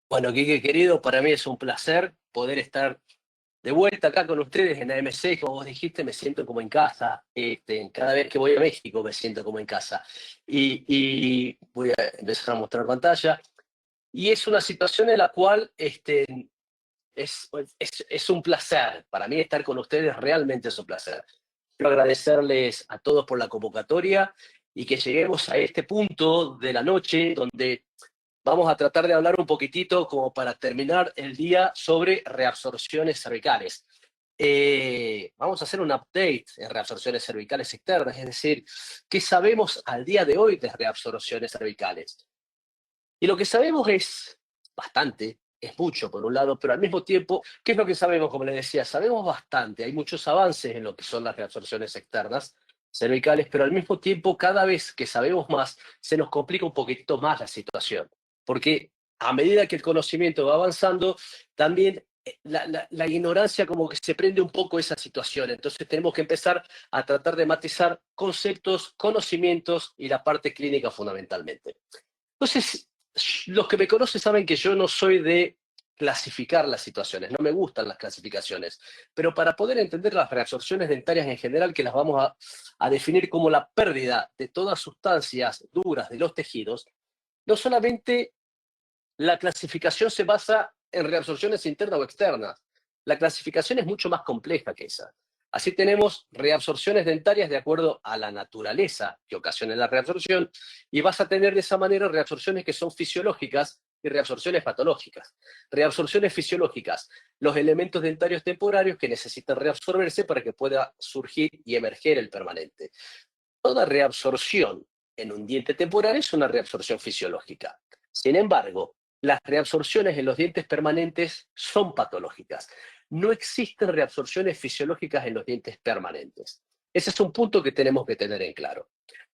Bueno, Quique, querido, para mí es un placer poder estar de vuelta acá con ustedes en AMC. Como vos dijiste, me siento como en casa. Cada vez que voy a México me siento como en casa. Y voy a empezar a mostrar pantalla. Y es una situación en la cual es un placer. Para mí estar con ustedes realmente es un placer. Quiero agradecerles a todos por la convocatoria y que lleguemos a este punto de la noche donde vamos a tratar de hablar un poquitito como para terminar el día sobre reabsorciones cervicales. Vamos a hacer un update en reabsorciones cervicales externas, es decir, ¿qué sabemos al día de hoy de reabsorciones cervicales? Y lo que sabemos es bastante, es mucho por un lado, pero al mismo tiempo, ¿qué es lo que sabemos? Como les decía, sabemos bastante, hay muchos avances en lo que son las reabsorciones externas cervicales, pero al mismo tiempo, cada vez que sabemos más, se nos complica un poquitito más la situación, porque a medida que el conocimiento va avanzando, también la ignorancia como que se prende un poco esa situación, entonces tenemos que empezar a tratar de matizar conceptos, conocimientos y la parte clínica fundamentalmente. Entonces, los que me conocen saben que yo no soy de clasificar las situaciones, no me gustan las clasificaciones, pero para poder entender las reabsorciones dentarias en general, que las vamos a definir como la pérdida de todas sustancias duras de los tejidos, no solamente la clasificación se basa en reabsorciones internas o externas, la clasificación es mucho más compleja que esa. Así tenemos reabsorciones dentarias de acuerdo a la naturaleza que ocasiona la reabsorción, y vas a tener de esa manera reabsorciones que son fisiológicas y reabsorciones patológicas. Reabsorciones fisiológicas, los elementos dentarios temporarios que necesitan reabsorberse para que pueda surgir y emerger el permanente. Toda reabsorción en un diente temporal es una reabsorción fisiológica. Sin embargo, las reabsorciones en los dientes permanentes son patológicas. No existen reabsorciones fisiológicas en los dientes permanentes. Ese es un punto que tenemos que tener en claro.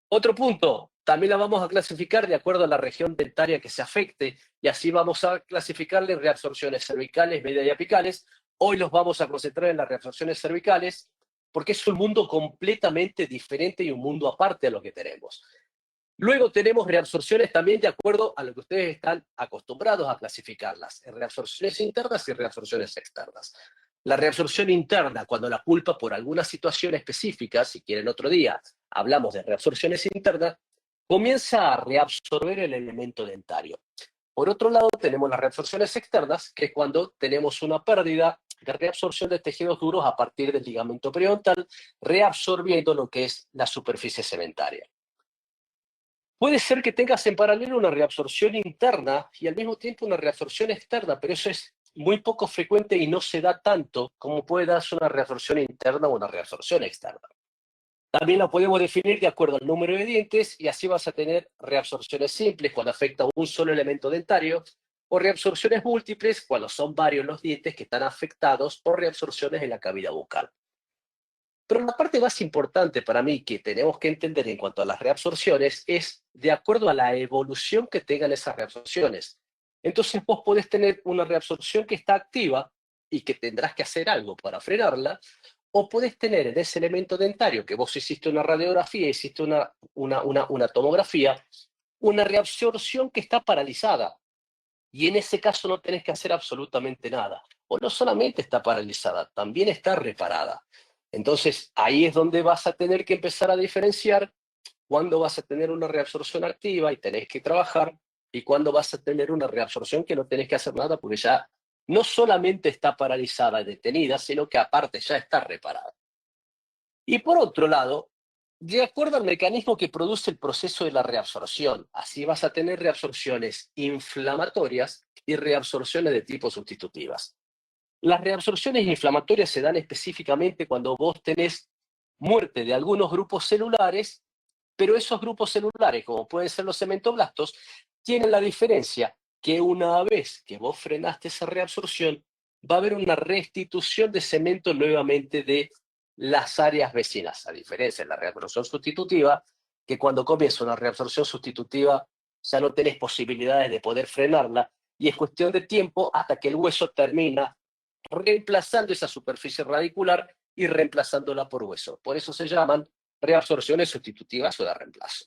Otro punto, también la vamos a clasificar de acuerdo a la región dentaria que se afecte, y así vamos a clasificarle reabsorciones cervicales, medias y apicales. Hoy los vamos a concentrar en las reabsorciones cervicales, porque es un mundo completamente diferente y un mundo aparte a lo que tenemos. Luego tenemos reabsorciones también de acuerdo a lo que ustedes están acostumbrados a clasificarlas, en reabsorciones internas y reabsorciones externas. La reabsorción interna, cuando la pulpa por alguna situación específica, si quieren otro día, hablamos de reabsorciones internas, comienza a reabsorber el elemento dentario. Por otro lado, tenemos las reabsorciones externas, que es cuando tenemos una pérdida de reabsorción de tejidos duros a partir del ligamento periodontal, reabsorbiendo lo que es la superficie cementaria. Puede ser que tengas en paralelo una reabsorción interna y al mismo tiempo una reabsorción externa, pero eso es muy poco frecuente y no se da tanto como puede darse una reabsorción interna o una reabsorción externa. También la podemos definir de acuerdo al número de dientes, y así vas a tener reabsorciones simples cuando afecta un solo elemento dentario, o reabsorciones múltiples cuando son varios los dientes que están afectados por reabsorciones en la cavidad bucal. Pero la parte más importante para mí que tenemos que entender en cuanto a las reabsorciones es de acuerdo a la evolución que tengan esas reabsorciones. Entonces vos podés tener una reabsorción que está activa y que tendrás que hacer algo para frenarla, o podés tener en ese elemento dentario que vos hiciste una radiografía, hiciste una tomografía, una reabsorción que está paralizada. Y en ese caso no tenés que hacer absolutamente nada. O no solamente está paralizada, también está reparada. Entonces, ahí es donde vas a tener que empezar a diferenciar cuándo vas a tener una reabsorción activa y tenés que trabajar, y cuándo vas a tener una reabsorción que no tenés que hacer nada porque ya no solamente está paralizada y detenida, sino que aparte ya está reparada. Y por otro lado, de acuerdo al mecanismo que produce el proceso de la reabsorción, así vas a tener reabsorciones inflamatorias y reabsorciones de tipo sustitutivas. Las reabsorciones inflamatorias se dan específicamente cuando vos tenés muerte de algunos grupos celulares, pero esos grupos celulares, como pueden ser los cementoblastos, tienen la diferencia que una vez que vos frenaste esa reabsorción, va a haber una restitución de cemento nuevamente de las áreas vecinas, a diferencia de la reabsorción sustitutiva, que cuando comienza una reabsorción sustitutiva ya no tenés posibilidades de poder frenarla, y es cuestión de tiempo hasta que el hueso termina reemplazando esa superficie radicular y reemplazándola por hueso. Por eso se llaman reabsorciones sustitutivas o de reemplazo.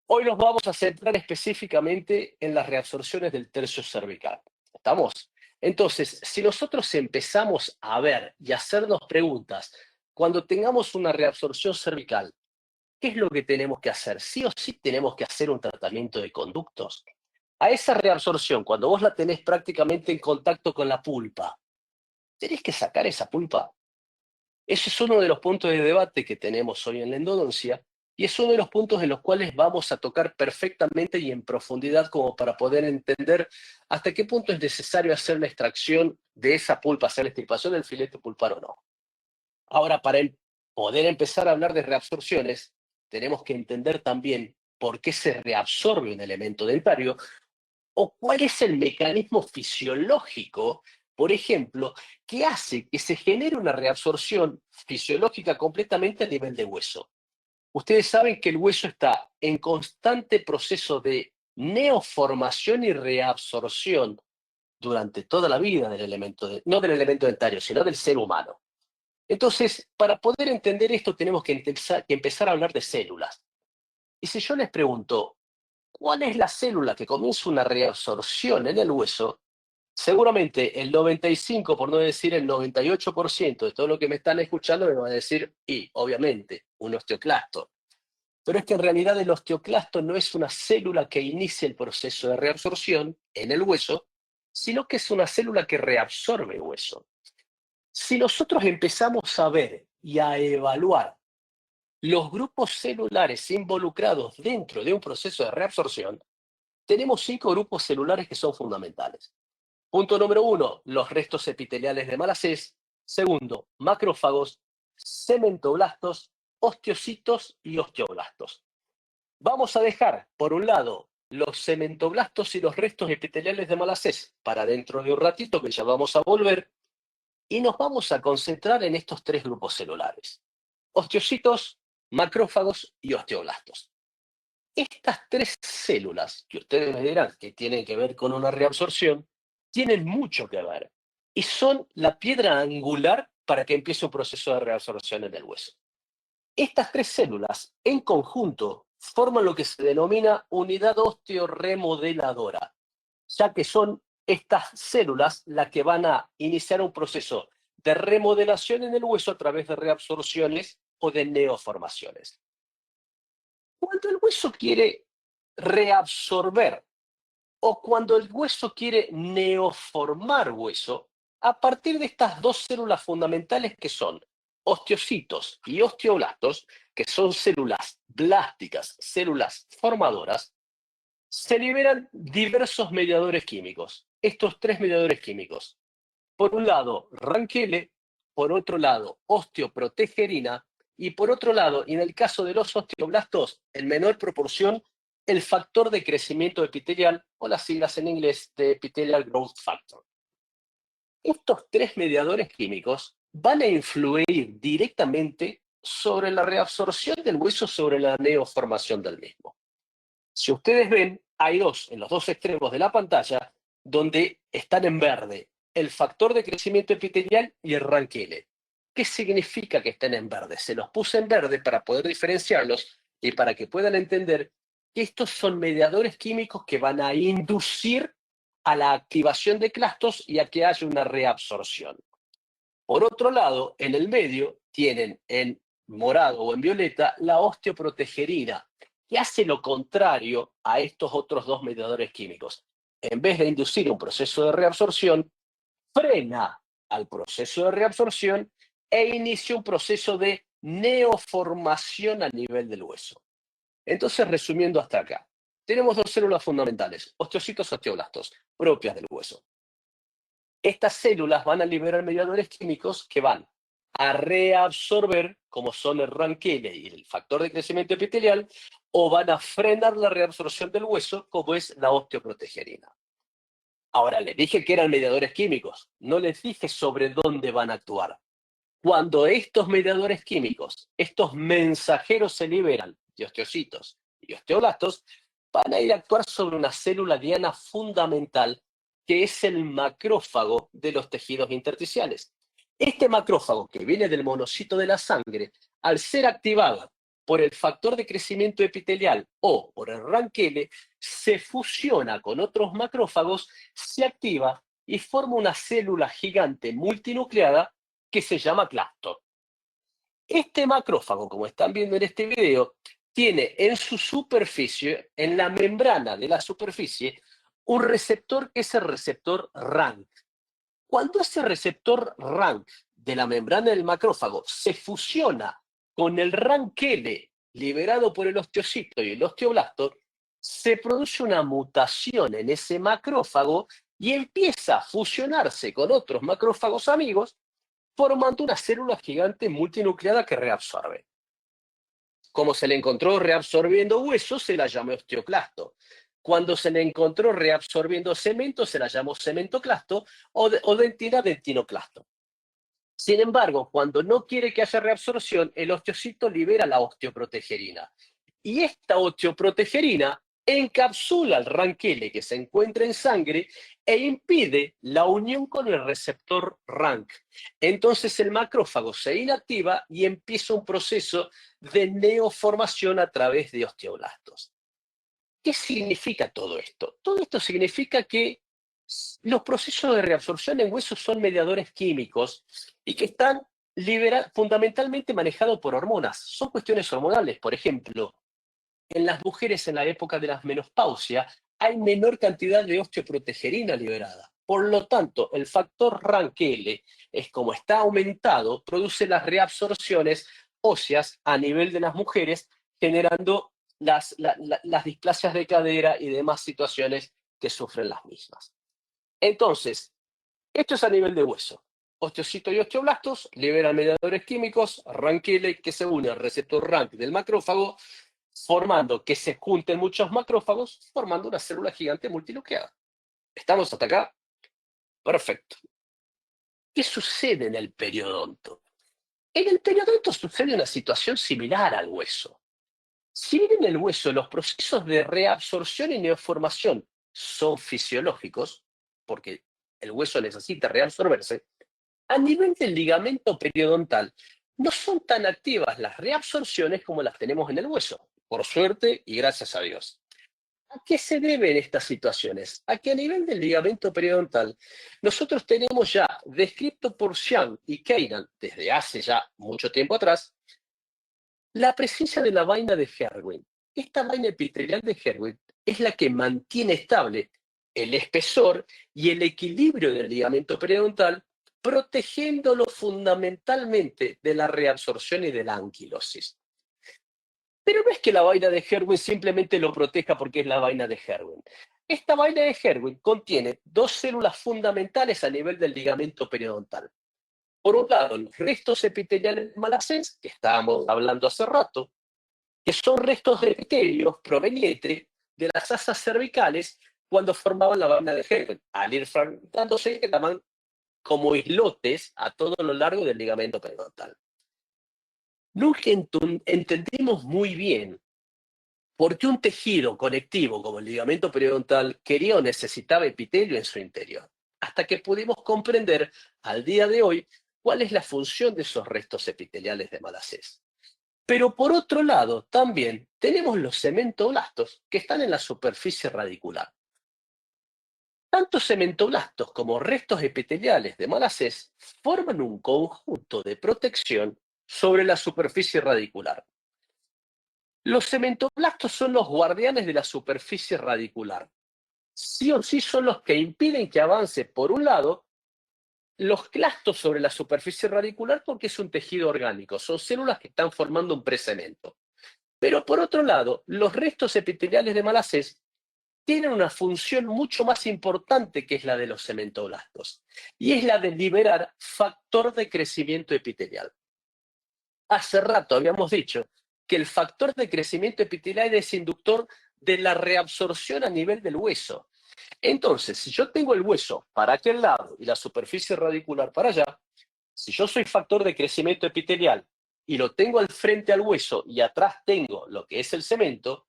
Hoy nos vamos a centrar específicamente en las reabsorciones del tercio cervical. ¿Estamos? Entonces, si nosotros empezamos a ver y hacernos preguntas, cuando tengamos una reabsorción cervical, ¿qué es lo que tenemos que hacer? Sí o sí tenemos que hacer un tratamiento de conductos. A esa reabsorción, cuando vos la tenés prácticamente en contacto con la pulpa, ¿tenés que sacar esa pulpa? Ese es uno de los puntos de debate que tenemos hoy en la endodoncia y es uno de los puntos en los cuales vamos a tocar perfectamente y en profundidad como para poder entender hasta qué punto es necesario hacer la extracción de esa pulpa, hacer la extirpación del filete pulpar o no. Ahora, para poder empezar a hablar de reabsorciones, tenemos que entender también por qué se reabsorbe un elemento dentario o cuál es el mecanismo fisiológico, por ejemplo, que hace que se genere una reabsorción fisiológica completamente a nivel de hueso. Ustedes saben que el hueso está en constante proceso de neoformación y reabsorción durante toda la vida del elemento, no del elemento dentario, sino del ser humano. Entonces, para poder entender esto tenemos que empezar a hablar de células. Y si yo les pregunto, ¿cuál es la célula que comienza una reabsorción en el hueso? Seguramente el 95, por no decir el 98% de todo lo que me están escuchando me va a decir, y obviamente, un osteoclasto. Pero es que en realidad el osteoclasto no es una célula que inicia el proceso de reabsorción en el hueso, sino que es una célula que reabsorbe el hueso. Si nosotros empezamos a ver y a evaluar los grupos celulares involucrados dentro de un proceso de reabsorción, tenemos 5 grupos celulares que son fundamentales. Punto número 1, los restos epiteliales de Malassez. Segundo, macrófagos, cementoblastos, osteocitos y osteoblastos. Vamos a dejar, por un lado, los cementoblastos y los restos epiteliales de Malassez para dentro de un ratito, que ya vamos a volver, y nos vamos a concentrar en estos 3 grupos celulares: osteocitos, macrófagos y osteoblastos. Estas 3 células, que ustedes me dirán que tienen que ver con una reabsorción, tienen mucho que ver y son la piedra angular para que empiece un proceso de reabsorción en el hueso. Estas 3 células, en conjunto, forman lo que se denomina unidad osteoremodeladora, ya que son estas células las que van a iniciar un proceso de remodelación en el hueso a través de reabsorciones o de neoformaciones. Cuando el hueso quiere reabsorber o cuando el hueso quiere neoformar hueso, a partir de estas 2 células fundamentales que son osteocitos y osteoblastos, que son células blásticas, células formadoras, se liberan diversos mediadores químicos. Estos 3 mediadores químicos. Por un lado, ranquele, por otro lado, osteoprotegerina, y por otro lado, y en el caso de los osteoblastos, en menor proporción, el factor de crecimiento epitelial, o las siglas en inglés de Epithelial Growth Factor. Estos 3 mediadores químicos van a influir directamente sobre la reabsorción del hueso, sobre la neoformación del mismo. Si ustedes ven, hay 2 en los 2 extremos de la pantalla donde están en verde el factor de crecimiento epitelial y el ranquele. ¿Qué significa que estén en verde? Se los puse en verde para poder diferenciarlos y para que puedan entender que estos son mediadores químicos que van a inducir a la activación de clastos y a que haya una reabsorción. Por otro lado, en el medio tienen en morado o en violeta la osteoprotegerina, que hace lo contrario a estos otros 2 mediadores químicos. En vez de inducir un proceso de reabsorción, frena al proceso de reabsorción e inicia un proceso de neoformación a nivel del hueso. Entonces, resumiendo hasta acá, tenemos 2 células fundamentales, osteocitos y osteoblastos, propias del hueso. Estas células van a liberar mediadores químicos que van a reabsorber, como son el ranquele y el factor de crecimiento epitelial, o van a frenar la reabsorción del hueso, como es la osteoprotegerina. Ahora, les dije que eran mediadores químicos, no les dije sobre dónde van a actuar. Cuando estos mediadores químicos, estos mensajeros se liberan de osteocitos y osteoblastos, van a ir a actuar sobre una célula diana fundamental, que es el macrófago de los tejidos intersticiales. Este macrófago, que viene del monocito de la sangre, al ser activado por el factor de crecimiento epitelial o por el ranquele, se fusiona con otros macrófagos, se activa y forma una célula gigante multinucleada que se llama clasto. Este macrófago, como están viendo en este video, tiene en su superficie, en la membrana de la superficie, un receptor que es el receptor RANK. Cuando ese receptor RANK de la membrana del macrófago se fusiona con el ranquele liberado por el osteocito y el osteoblasto, se produce una mutación en ese macrófago y empieza a fusionarse con otros macrófagos amigos, formando una célula gigante multinucleada que reabsorbe. Como se le encontró reabsorbiendo huesos, se la llamó osteoclasto. Cuando se le encontró reabsorbiendo cemento, se la llamó cementoclasto o dentina dentinoclasto. Sin embargo, cuando no quiere que haya reabsorción, el osteocito libera la osteoprotegerina. Y esta osteoprotegerina encapsula el ranquele que se encuentra en sangre e impide la unión con el receptor RANK. Entonces el macrófago se inactiva y empieza un proceso de neoformación a través de osteoblastos. ¿Qué significa todo esto? Todo esto significa que los procesos de reabsorción en huesos son mediadores químicos y que están fundamentalmente manejados por hormonas. Son cuestiones hormonales. Por ejemplo, en las mujeres en la época de la menopausia hay menor cantidad de osteoprotegerina liberada. Por lo tanto, el factor RANKL, es como está aumentado, produce las reabsorciones óseas a nivel de las mujeres, generando las displasias de cadera y demás situaciones que sufren las mismas. Entonces, esto es a nivel de hueso. Osteocito y osteoblastos liberan mediadores químicos, ranquele, que se une al receptor RANK del macrófago, formando que se junten muchos macrófagos, formando una célula gigante multinucleada. ¿Estamos hasta acá? Perfecto. ¿Qué sucede en el periodonto? En el periodonto sucede una situación similar al hueso. Si bien en el hueso los procesos de reabsorción y neoformación son fisiológicos, porque el hueso necesita reabsorberse, a nivel del ligamento periodontal no son tan activas las reabsorciones como las tenemos en el hueso, por suerte y gracias a Dios. ¿A qué se deben estas situaciones? A que a nivel del ligamento periodontal nosotros tenemos ya descrito por Xiang y Keinan desde hace ya mucho tiempo atrás la presencia de la vaina de Herwin. Esta vaina epitelial de Herwin es la que mantiene estable el espesor y el equilibrio del ligamento periodontal, protegiéndolo fundamentalmente de la reabsorción y de la anquilosis. Pero no es que la vaina de Herwin simplemente lo proteja porque es la vaina de Herwin. Esta vaina de Herwin contiene dos células fundamentales a nivel del ligamento periodontal. Por un lado, los restos epiteliales de Malassez, que estábamos hablando hace rato, que son restos de epitelios provenientes de las asas cervicales cuando formaban la vaina de Herwin. Al ir fragmentándose, quedaban como islotes a todo lo largo del ligamento periodontal. Nunca entendimos muy bien por qué un tejido conectivo como el ligamento periodontal quería o necesitaba epitelio en su interior, hasta que pudimos comprender al día de hoy cuál es la función de esos restos epiteliales de Malassez. Pero por otro lado, también tenemos los cementoblastos que están en la superficie radicular. Tanto cementoblastos como restos epiteliales de Malassez forman un conjunto de protección sobre la superficie radicular. Los cementoblastos son los guardianes de la superficie radicular. Sí o sí son los que impiden que avance, por un lado, los clastos sobre la superficie radicular porque es un tejido orgánico, son células que están formando un precemento. Pero por otro lado, los restos epiteliales de Malassez tienen una función mucho más importante que es la de los cementoblastos, y es la de liberar factor de crecimiento epitelial. Hace rato habíamos dicho que el factor de crecimiento epitelial es inductor de la reabsorción a nivel del hueso. Entonces, si yo tengo el hueso para aquel lado y la superficie radicular para allá, si yo soy factor de crecimiento epitelial y lo tengo al frente al hueso y atrás tengo lo que es el cemento,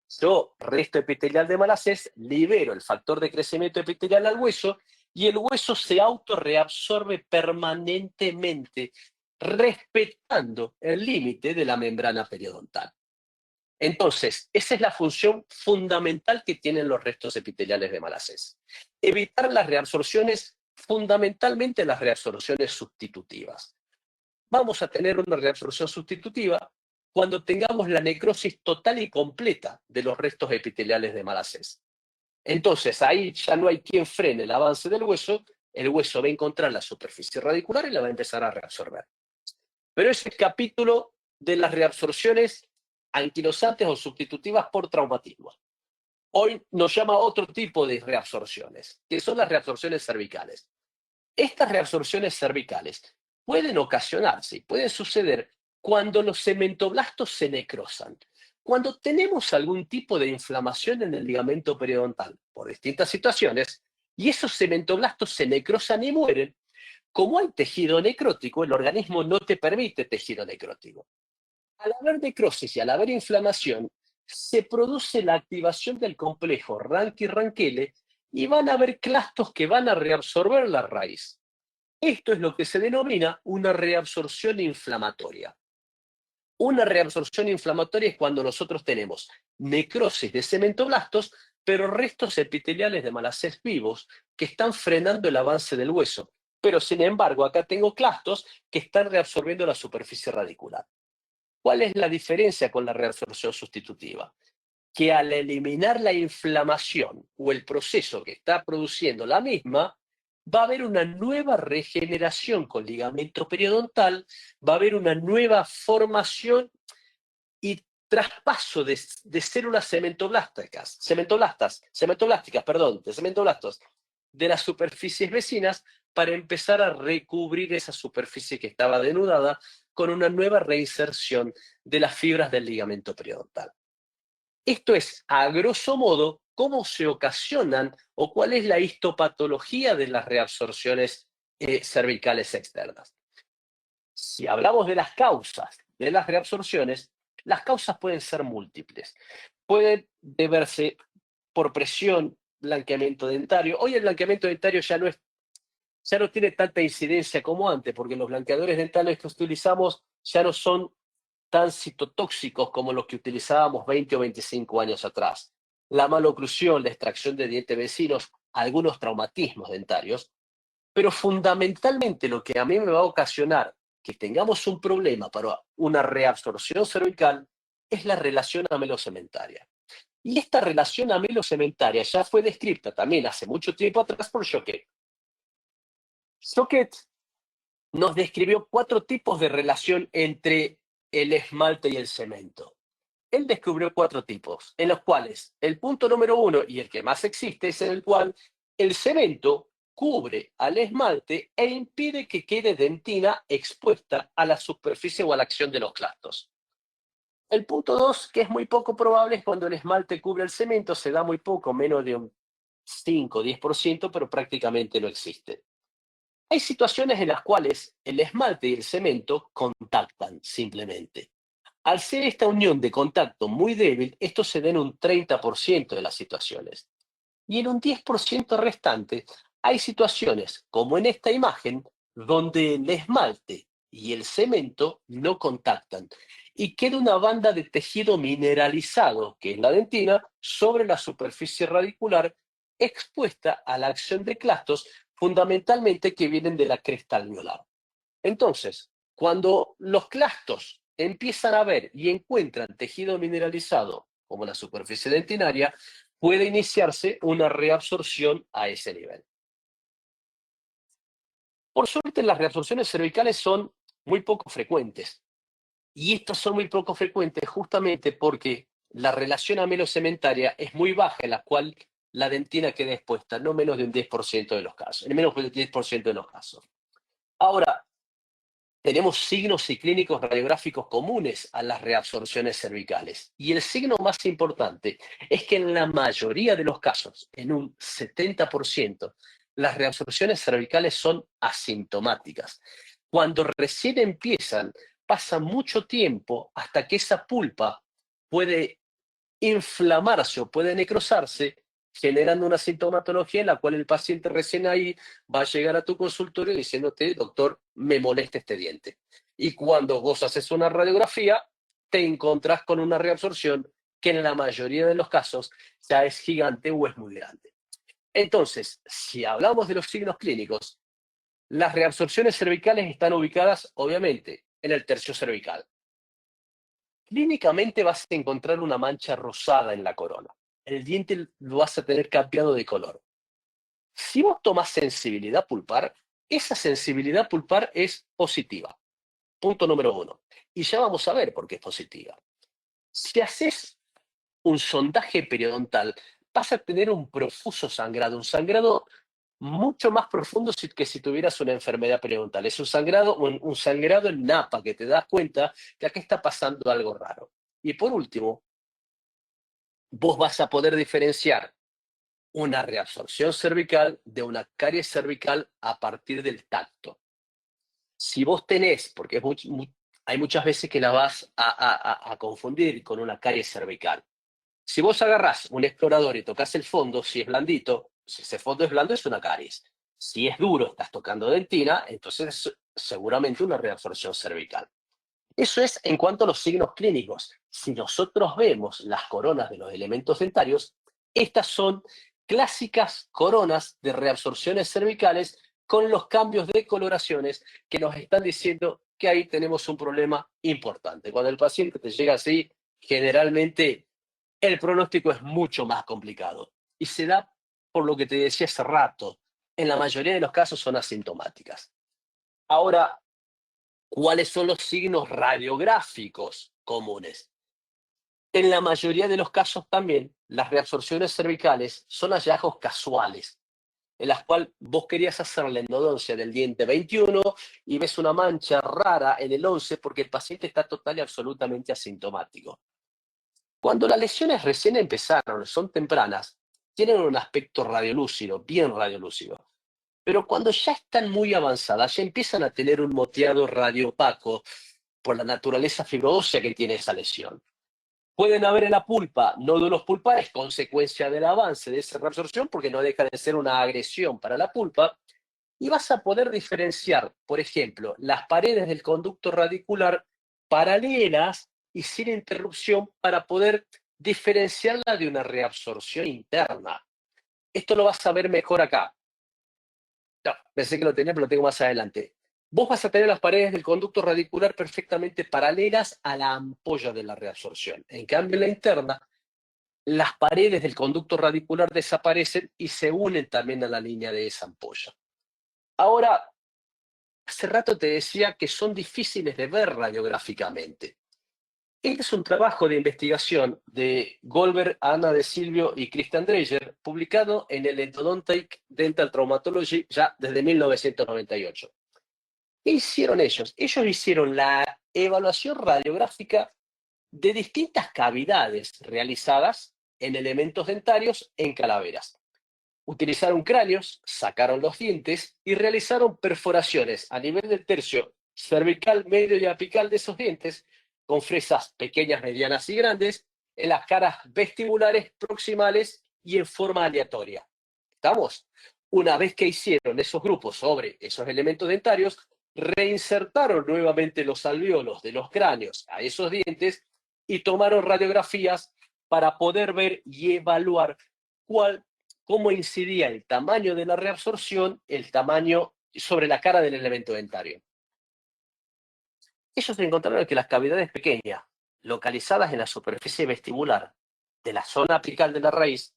Yo, resto epitelial de Malassez, libero el factor de crecimiento epitelial al hueso y el hueso se autorreabsorbe permanentemente, respetando el límite de la membrana periodontal. Entonces, esa es la función fundamental que tienen los restos epiteliales de Malassez. Evitar las reabsorciones, fundamentalmente las reabsorciones sustitutivas. Vamos a tener una reabsorción sustitutiva cuando tengamos la necrosis total y completa de los restos epiteliales de Malassez. Entonces, ahí ya no hay quien frene el avance del hueso, el hueso va a encontrar la superficie radicular y la va a empezar a reabsorber. Pero ese capítulo de las reabsorciones anquilosantes o sustitutivas por traumatismo. Hoy nos llama otro tipo de reabsorciones, que son las reabsorciones cervicales. Estas reabsorciones cervicales pueden ocasionarse y pueden suceder cuando los cementoblastos se necrosan. Cuando tenemos algún tipo de inflamación en el ligamento periodontal por distintas situaciones y esos cementoblastos se necrosan y mueren, como hay tejido necrótico, el organismo no te permite tejido necrótico. Al haber necrosis y al haber inflamación, se produce la activación del complejo Ranqui-Ranquele y van a haber clastos que van a reabsorber la raíz. Esto es lo que se denomina una reabsorción inflamatoria. Una reabsorción inflamatoria es cuando nosotros tenemos necrosis de cementoblastos, pero restos epiteliales de Malassez vivos que están frenando el avance del hueso. Pero sin embargo, acá tengo clastos que están reabsorbiendo la superficie radicular. ¿Cuál es la diferencia con la reabsorción sustitutiva? Que al eliminar la inflamación o el proceso que está produciendo la misma, va a haber una nueva regeneración con ligamento periodontal, va a haber una nueva formación y traspaso de células cementoblastos de las superficies vecinas para empezar a recubrir esa superficie que estaba denudada con una nueva reinserción de las fibras del ligamento periodontal. Esto es, a grosso modo, cómo se ocasionan o cuál es la histopatología de las reabsorciones cervicales externas. Si hablamos de las causas de las reabsorciones, las causas pueden ser múltiples. Pueden deberse por presión, blanqueamiento dentario. Hoy el blanqueamiento dentario ya no tiene tanta incidencia como antes, porque los blanqueadores dentales que utilizamos ya no son tan citotóxicos como los que utilizábamos 20 o 25 años atrás. La maloclusión, la extracción de dientes vecinos, algunos traumatismos dentarios, pero fundamentalmente lo que a mí me va a ocasionar que tengamos un problema para una reabsorción cervical es la relación amelocementaria. Y esta relación amelocementaria ya fue descrita también hace mucho tiempo atrás por Choquet. Choquet nos describió 4 tipos de relación entre el esmalte y el cemento. Él descubrió 4 tipos, en los cuales el punto número 1, y el que más existe, es en el cual el cemento cubre al esmalte e impide que quede dentina expuesta a la superficie o a la acción de los clastos. El punto 2, que es muy poco probable, es cuando el esmalte cubre el cemento, se da muy poco, menos de un 5 o 10%, pero prácticamente no existe. Hay situaciones en las cuales el esmalte y el cemento contactan simplemente. Al ser esta unión de contacto muy débil, esto se da en un 30% de las situaciones. Y en un 10% restante, hay situaciones, como en esta imagen, donde el esmalte y el cemento no contactan y queda una banda de tejido mineralizado, que es la dentina, sobre la superficie radicular, expuesta a la acción de clastos, fundamentalmente que vienen de la cresta alveolar. Entonces, cuando los clastos empiezan a ver y encuentran tejido mineralizado, como la superficie dentinaria, puede iniciarse una reabsorción a ese nivel. Por suerte, las reabsorciones cervicales son muy poco frecuentes. Y estas son muy poco frecuentes justamente porque la relación amelocementaria es muy baja, en la cual la dentina queda expuesta, no menos de un 10% de los casos, en menos del 10% de los casos. Ahora, tenemos signos y clínicos radiográficos comunes a las reabsorciones cervicales. Y el signo más importante es que en la mayoría de los casos, en un 70%, las reabsorciones cervicales son asintomáticas. Cuando recién empiezan, pasa mucho tiempo hasta que esa pulpa puede inflamarse o puede necrosarse, generando una sintomatología en la cual el paciente recién ahí va a llegar a tu consultorio diciéndote, doctor, me molesta este diente. Y cuando vos haces una radiografía, te encontrás con una reabsorción que en la mayoría de los casos ya es gigante o es muy grande. Entonces, si hablamos de los signos clínicos, las reabsorciones cervicales están ubicadas, obviamente, en el tercio cervical. Clínicamente vas a encontrar una mancha rosada en la corona. El diente lo vas a tener cambiado de color. Si vos tomás sensibilidad pulpar, esa sensibilidad pulpar es positiva. Punto número 1. Y ya vamos a ver por qué es positiva. Si haces un sondaje periodontal, vas a tener un profuso sangrado, un sangrado mucho más profundo que si tuvieras una enfermedad periodontal. Es un sangrado en napa que te das cuenta que aquí está pasando algo raro. Y por último, vos vas a poder diferenciar una reabsorción cervical de una caries cervical a partir del tacto. Si vos tenés, porque hay muchas veces que la vas a confundir con una caries cervical. Si vos agarrás un explorador y tocas el fondo, si es blandito, si ese fondo es blando, es una caries. Si es duro, estás tocando dentina, entonces es seguramente una reabsorción cervical. Eso es en cuanto a los signos clínicos. Si nosotros vemos las coronas de los elementos dentarios, estas son clásicas coronas de reabsorciones cervicales con los cambios de coloraciones que nos están diciendo que ahí tenemos un problema importante. Cuando el paciente te llega así, generalmente el pronóstico es mucho más complicado y se da por lo que te decía hace rato. En la mayoría de los casos son asintomáticas. Ahora, ¿cuáles son los signos radiográficos comunes? En la mayoría de los casos también, las reabsorciones cervicales son hallazgos casuales, en las cuales vos querías hacer la endodoncia del diente 21 y ves una mancha rara en el 11 porque el paciente está total y absolutamente asintomático. Cuando las lesiones recién empezaron, son tempranas, tienen un aspecto radiolúcido, bien radiolúcido. Pero cuando ya están muy avanzadas, ya empiezan a tener un moteado radiopaco por la naturaleza fibroósea que tiene esa lesión. Pueden haber en la pulpa nódulos pulpares, consecuencia del avance de esa reabsorción, porque no deja de ser una agresión para la pulpa, y vas a poder diferenciar, por ejemplo, las paredes del conducto radicular paralelas y sin interrupción para poder diferenciarla de una reabsorción interna. Esto lo vas a ver mejor acá. No, pensé que lo tenía, pero lo tengo más adelante. Vos vas a tener las paredes del conducto radicular perfectamente paralelas a la ampolla de la reabsorción. En cambio, en la interna, las paredes del conducto radicular desaparecen y se unen también a la línea de esa ampolla. Ahora, hace rato te decía que son difíciles de ver radiográficamente. Este es un trabajo de investigación de Goldberg, Ana de Silvio y Christian Dreyer, publicado en el Endodontic Dental Traumatology ya desde 1998. ¿Qué hicieron ellos? Ellos hicieron la evaluación radiográfica de distintas cavidades realizadas en elementos dentarios en calaveras. Utilizaron cráneos, sacaron los dientes y realizaron perforaciones a nivel del tercio cervical, medio y apical de esos dientes, con fresas pequeñas, medianas y grandes, en las caras vestibulares, proximales y en forma aleatoria. ¿Estamos? Una vez que hicieron esos grupos sobre esos elementos dentarios, reinsertaron nuevamente los alvéolos de los cráneos a esos dientes y tomaron radiografías para poder ver y evaluar cómo incidía el tamaño de la reabsorción, el tamaño sobre la cara del elemento dentario. Ellos encontraron que las cavidades pequeñas, localizadas en la superficie vestibular de la zona apical de la raíz,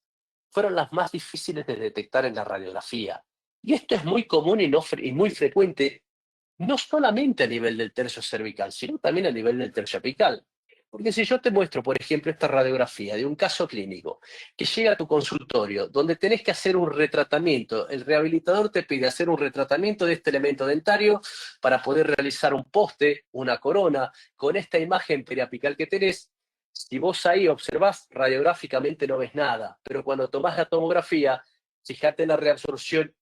fueron las más difíciles de detectar en la radiografía. Y esto es muy común y muy frecuente, no solamente a nivel del tercio cervical, sino también a nivel del tercio apical. Porque si yo te muestro, por ejemplo, esta radiografía de un caso clínico que llega a tu consultorio, donde tenés que hacer un retratamiento, el rehabilitador te pide hacer un retratamiento de este elemento dentario para poder realizar un poste, una corona, con esta imagen periapical que tenés. Si vos ahí observás, radiográficamente no ves nada, pero cuando tomás la tomografía, fíjate la reabsorción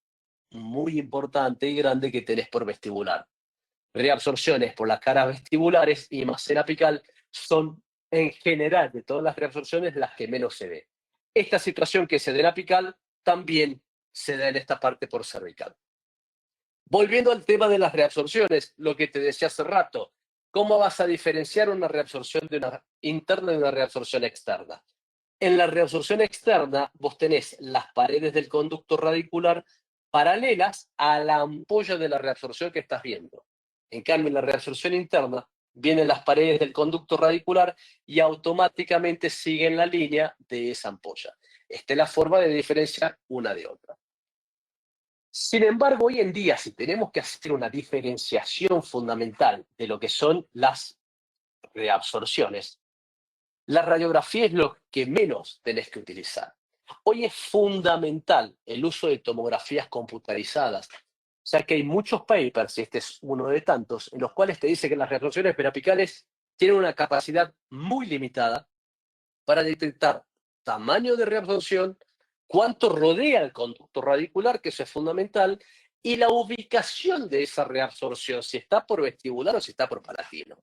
muy importante y grande que tenés por vestibular. Reabsorciones por las caras vestibulares y más en apical son en general, de todas las reabsorciones, las que menos se ve. Esta situación que se da en apical también se da en esta parte por cervical. Volviendo al tema de las reabsorciones, lo que te decía hace rato, ¿cómo vas a diferenciar una reabsorción interna de una reabsorción externa? En la reabsorción externa, vos tenés las paredes del conducto radicular paralelas a la ampolla de la reabsorción que estás viendo. En cambio, en la reabsorción interna, vienen las paredes del conducto radicular y automáticamente siguen la línea de esa ampolla. Esta es la forma de diferenciar una de otra. Sin embargo, hoy en día, si tenemos que hacer una diferenciación fundamental de lo que son las reabsorciones, la radiografía es lo que menos tenés que utilizar. Hoy es fundamental el uso de tomografías computarizadas, ya que hay muchos papers, y este es uno de tantos, en los cuales te dice que las reabsorciones periapicales tienen una capacidad muy limitada para detectar tamaño de reabsorción, cuánto rodea el conducto radicular, que eso es fundamental, y la ubicación de esa reabsorción, si está por vestibular o si está por palatino.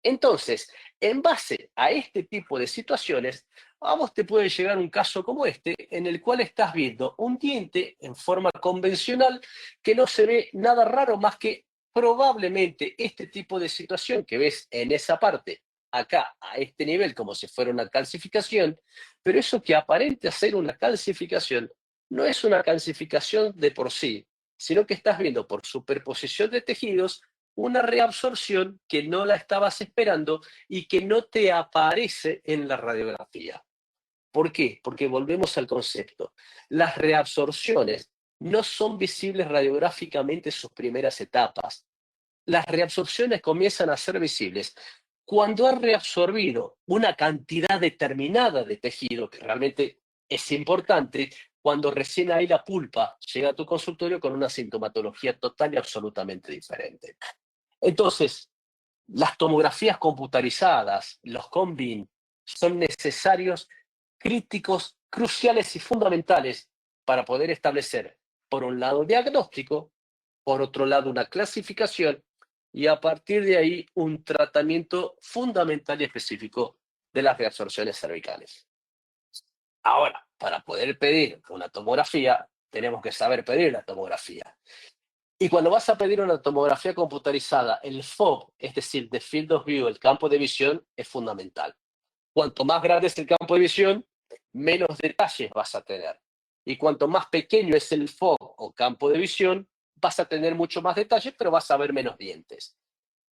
Entonces, en base a este tipo de situaciones, a vos te puede llegar un caso como este, en el cual estás viendo un diente en forma convencional que no se ve nada raro más que probablemente este tipo de situación que ves en esa parte, acá, a este nivel, como si fuera una calcificación, pero eso que aparente ser una calcificación, no es una calcificación de por sí, sino que estás viendo por superposición de tejidos una reabsorción que no la estabas esperando y que no te aparece en la radiografía. ¿Por qué? Porque volvemos al concepto. Las reabsorciones no son visibles radiográficamente en sus primeras etapas. Las reabsorciones comienzan a ser visibles cuando has reabsorbido una cantidad determinada de tejido, que realmente es importante, cuando recién ahí la pulpa llega a tu consultorio con una sintomatología total y absolutamente diferente. Entonces, las tomografías computarizadas, los COMBIN, son necesarios, críticos, cruciales y fundamentales para poder establecer, por un lado, diagnóstico, por otro lado, una clasificación y a partir de ahí un tratamiento fundamental y específico de las reabsorciones cervicales. Ahora, para poder pedir una tomografía, tenemos que saber pedir la tomografía. Y cuando vas a pedir una tomografía computarizada, el FOV, es decir, the field of view, el campo de visión, es fundamental. Cuanto más grande es el campo de visión, menos detalles vas a tener. Y cuanto más pequeño es el FOV o campo de visión, vas a tener mucho más detalles, pero vas a ver menos dientes.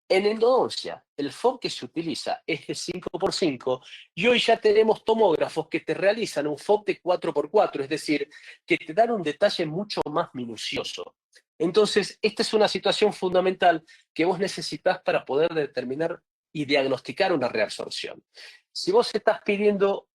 En endodoncia, el FOV que se utiliza es de 5x5 y hoy ya tenemos tomógrafos que te realizan un FOV de 4x4, es decir, que te dan un detalle mucho más minucioso. Entonces, esta es una situación fundamental que vos necesitas para poder determinar y diagnosticar una reabsorción. Si vos estás pidiendo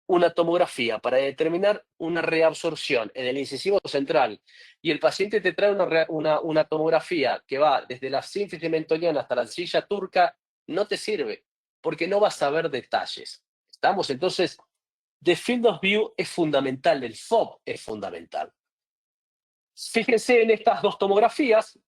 una tomografía para determinar una reabsorción en el incisivo central y el paciente te trae una tomografía que va desde la sínfisis mentoniana hasta la silla turca, no te sirve, porque no vas a ver detalles. ¿Estamos? Entonces, the field of view es fundamental, el FOV es fundamental. Fíjense en estas dos tomografías,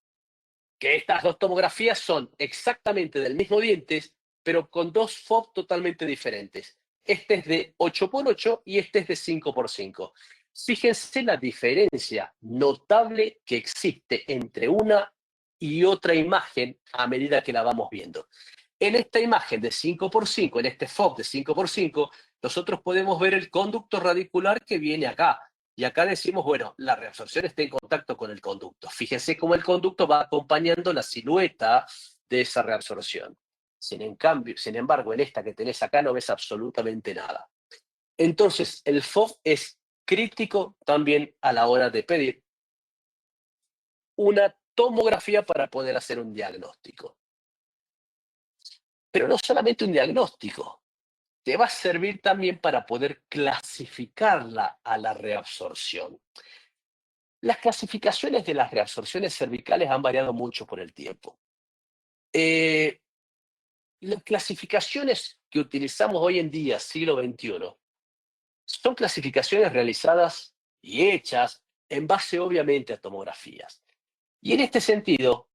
que estas dos tomografías son exactamente del mismo diente, pero con dos FOV totalmente diferentes. Este es de 8x8 y este es de 5x5. Fíjense la diferencia notable que existe entre una y otra imagen a medida que la vamos viendo. En esta imagen de 5x5, en este FOV de 5x5, nosotros podemos ver el conducto radicular que viene acá. Y acá decimos, bueno, la reabsorción está en contacto con el conducto. Fíjense cómo el conducto va acompañando la silueta de esa reabsorción. Sin embargo, en esta que tenés acá no ves absolutamente nada. Entonces, el FOV es crítico también a la hora de pedir una tomografía para poder hacer un diagnóstico. Pero no solamente un diagnóstico, te va a servir también para poder clasificarla a la reabsorción. Las clasificaciones de las reabsorciones cervicales han variado mucho por el tiempo. Las clasificaciones que utilizamos hoy en día, siglo XXI, son clasificaciones realizadas y hechas en base obviamente a tomografías. Y en este sentido,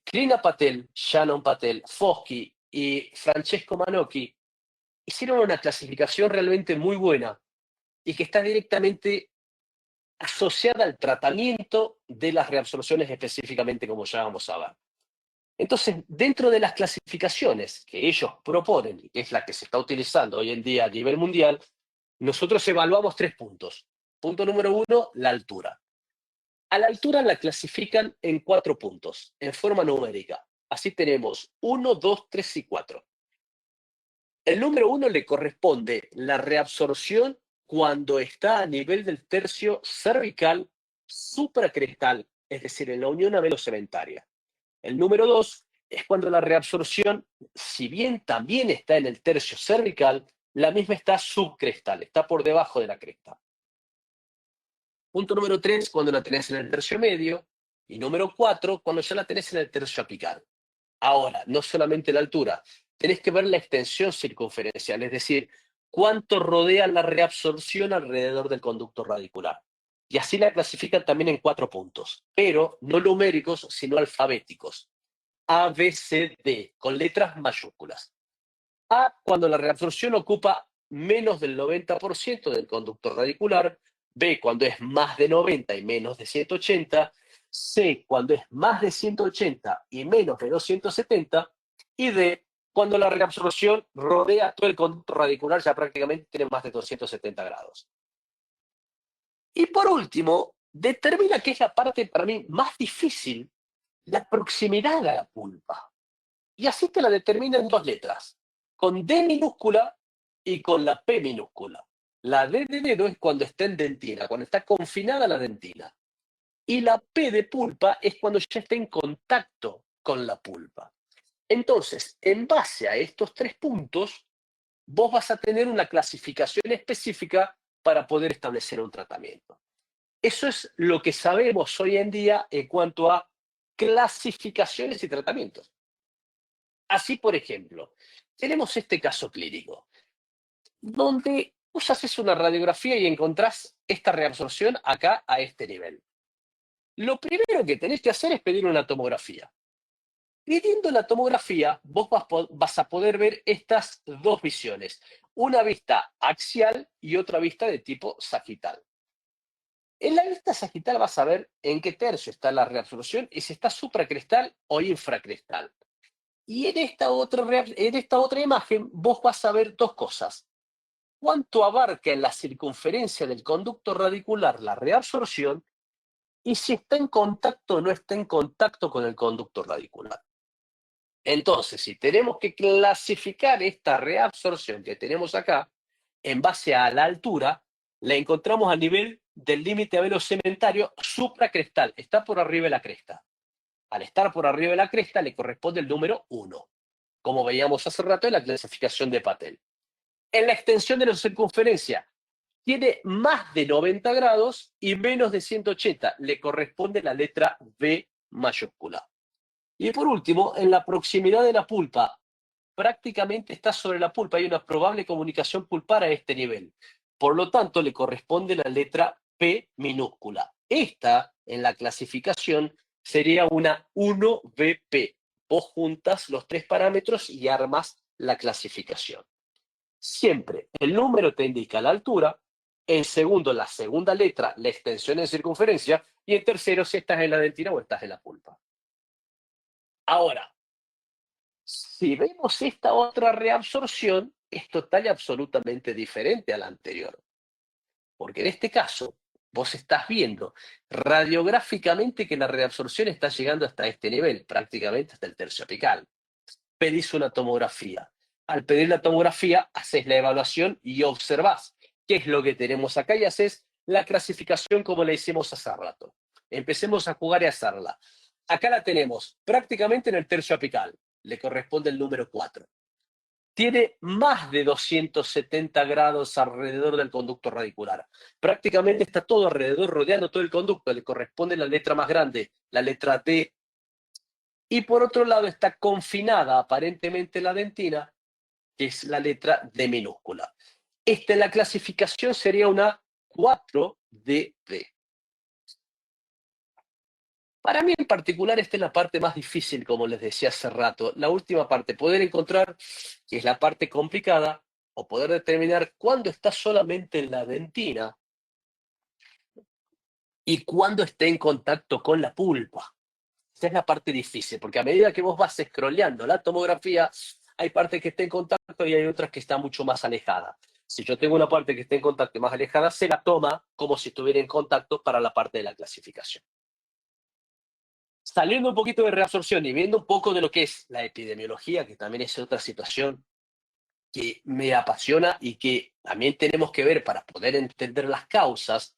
Krina Patel, Shannon Patel, Foskey y Francesco Manocchi hicieron una clasificación realmente muy buena y que está directamente asociada al tratamiento de las reabsorciones específicamente, como ya vamos a ver. Entonces, dentro de las clasificaciones que ellos proponen, y que es la que se está utilizando hoy en día a nivel mundial, nosotros evaluamos 3 puntos. Punto número 1, la altura. A la altura la clasifican en 4 puntos, en forma numérica. Así tenemos 1, 2, 3 y 4. El número 1 le corresponde la reabsorción cuando está a nivel del tercio cervical supracrestal, es decir, en la unión avelocementaria. El número 2 es cuando la reabsorción, si bien también está en el tercio cervical, la misma está subcrestal, está por debajo de la cresta. Punto número 3, cuando la tenés en el tercio medio. Y número 4, cuando ya la tenés en el tercio apical. Ahora, no solamente la altura, tenés que ver la extensión circunferencial, es decir, cuánto rodea la reabsorción alrededor del conducto radicular. Y así la clasifican también en 4 puntos, pero no numéricos, sino alfabéticos. A, B, C, D, con letras mayúsculas. A, cuando la reabsorción ocupa menos del 90% del conducto radicular. B, cuando es más de 90 y menos de 180. C, cuando es más de 180 y menos de 270. Y D, cuando la reabsorción rodea todo el conducto radicular, ya prácticamente tiene más de 270 grados. Y por último, determina que es la parte para mí más difícil, la proximidad a la pulpa. Y así te la determina en 2 letras, con D minúscula y con la P minúscula. La D de dedo es cuando está en dentina, cuando está confinada la dentina. Y la P de pulpa es cuando ya está en contacto con la pulpa. Entonces, en base a estos 3 puntos, vos vas a tener una clasificación específica para poder establecer un tratamiento. Eso es lo que sabemos hoy en día en cuanto a clasificaciones y tratamientos. Así, por ejemplo, tenemos este caso clínico, donde vos haces una radiografía y encontrás esta reabsorción acá a este nivel. Lo primero que tenés que hacer es pedir una tomografía. Pidiendo la tomografía, vos vas a poder ver estas 2 visiones, una vista axial y otra vista de tipo sagital. En la vista sagital vas a ver en qué tercio está la reabsorción y si está supracrestal o infracrestal. Y en esta otra imagen vos vas a ver 2 cosas. Cuánto abarca en la circunferencia del conducto radicular la reabsorción y si está en contacto o no está en contacto con el conducto radicular. Entonces, si tenemos que clasificar esta reabsorción que tenemos acá, en base a la altura, la encontramos a nivel del límite avelocementario supracrestal, está por arriba de la cresta. Al estar por arriba de la cresta le corresponde el número 1, como veíamos hace rato en la clasificación de Patel. En la extensión de la circunferencia, tiene más de 90 grados y menos de 180, le corresponde la letra B mayúscula. Y por último, en la proximidad de la pulpa, prácticamente está sobre la pulpa, hay una probable comunicación pulpar a este nivel. Por lo tanto, le corresponde la letra P minúscula. Esta, en la clasificación, sería una 1BP. Vos juntas los 3 parámetros y armas la clasificación. Siempre el número te indica la altura, en segundo la segunda letra, la extensión en circunferencia, y en tercero si estás en la dentina o estás en la pulpa. Ahora, si vemos esta otra reabsorción, es total y absolutamente diferente a la anterior. Porque en este caso, vos estás viendo radiográficamente que la reabsorción está llegando hasta este nivel, prácticamente hasta el tercio apical. Pedís una tomografía. Al pedir la tomografía, haces la evaluación y observás qué es lo que tenemos acá y haces la clasificación como la hicimos hace rato. Empecemos a jugar y a hacerla. Acá la tenemos prácticamente en el tercio apical. Le corresponde el número 4. Tiene más de 270 grados alrededor del conducto radicular. Prácticamente está todo alrededor, rodeando todo el conducto. Le corresponde la letra más grande, la letra D. Y por otro lado está confinada aparentemente la dentina, que es la letra D minúscula. Esta en la clasificación sería una 4DD. Para mí en particular esta es la parte más difícil, como les decía hace rato. La última parte, poder encontrar, que es la parte complicada, o poder determinar cuándo está solamente en la dentina y cuándo está en contacto con la pulpa. Esa es la parte difícil, porque a medida que vos vas scrolleando la tomografía, hay partes que están en contacto y hay otras que están mucho más alejadas. Si yo tengo una parte que esté en contacto y más alejada, se la toma como si estuviera en contacto para la parte de la clasificación. Saliendo un poquito de reabsorción y viendo un poco de lo que es la epidemiología, que también es otra situación que me apasiona y que también tenemos que ver para poder entender las causas.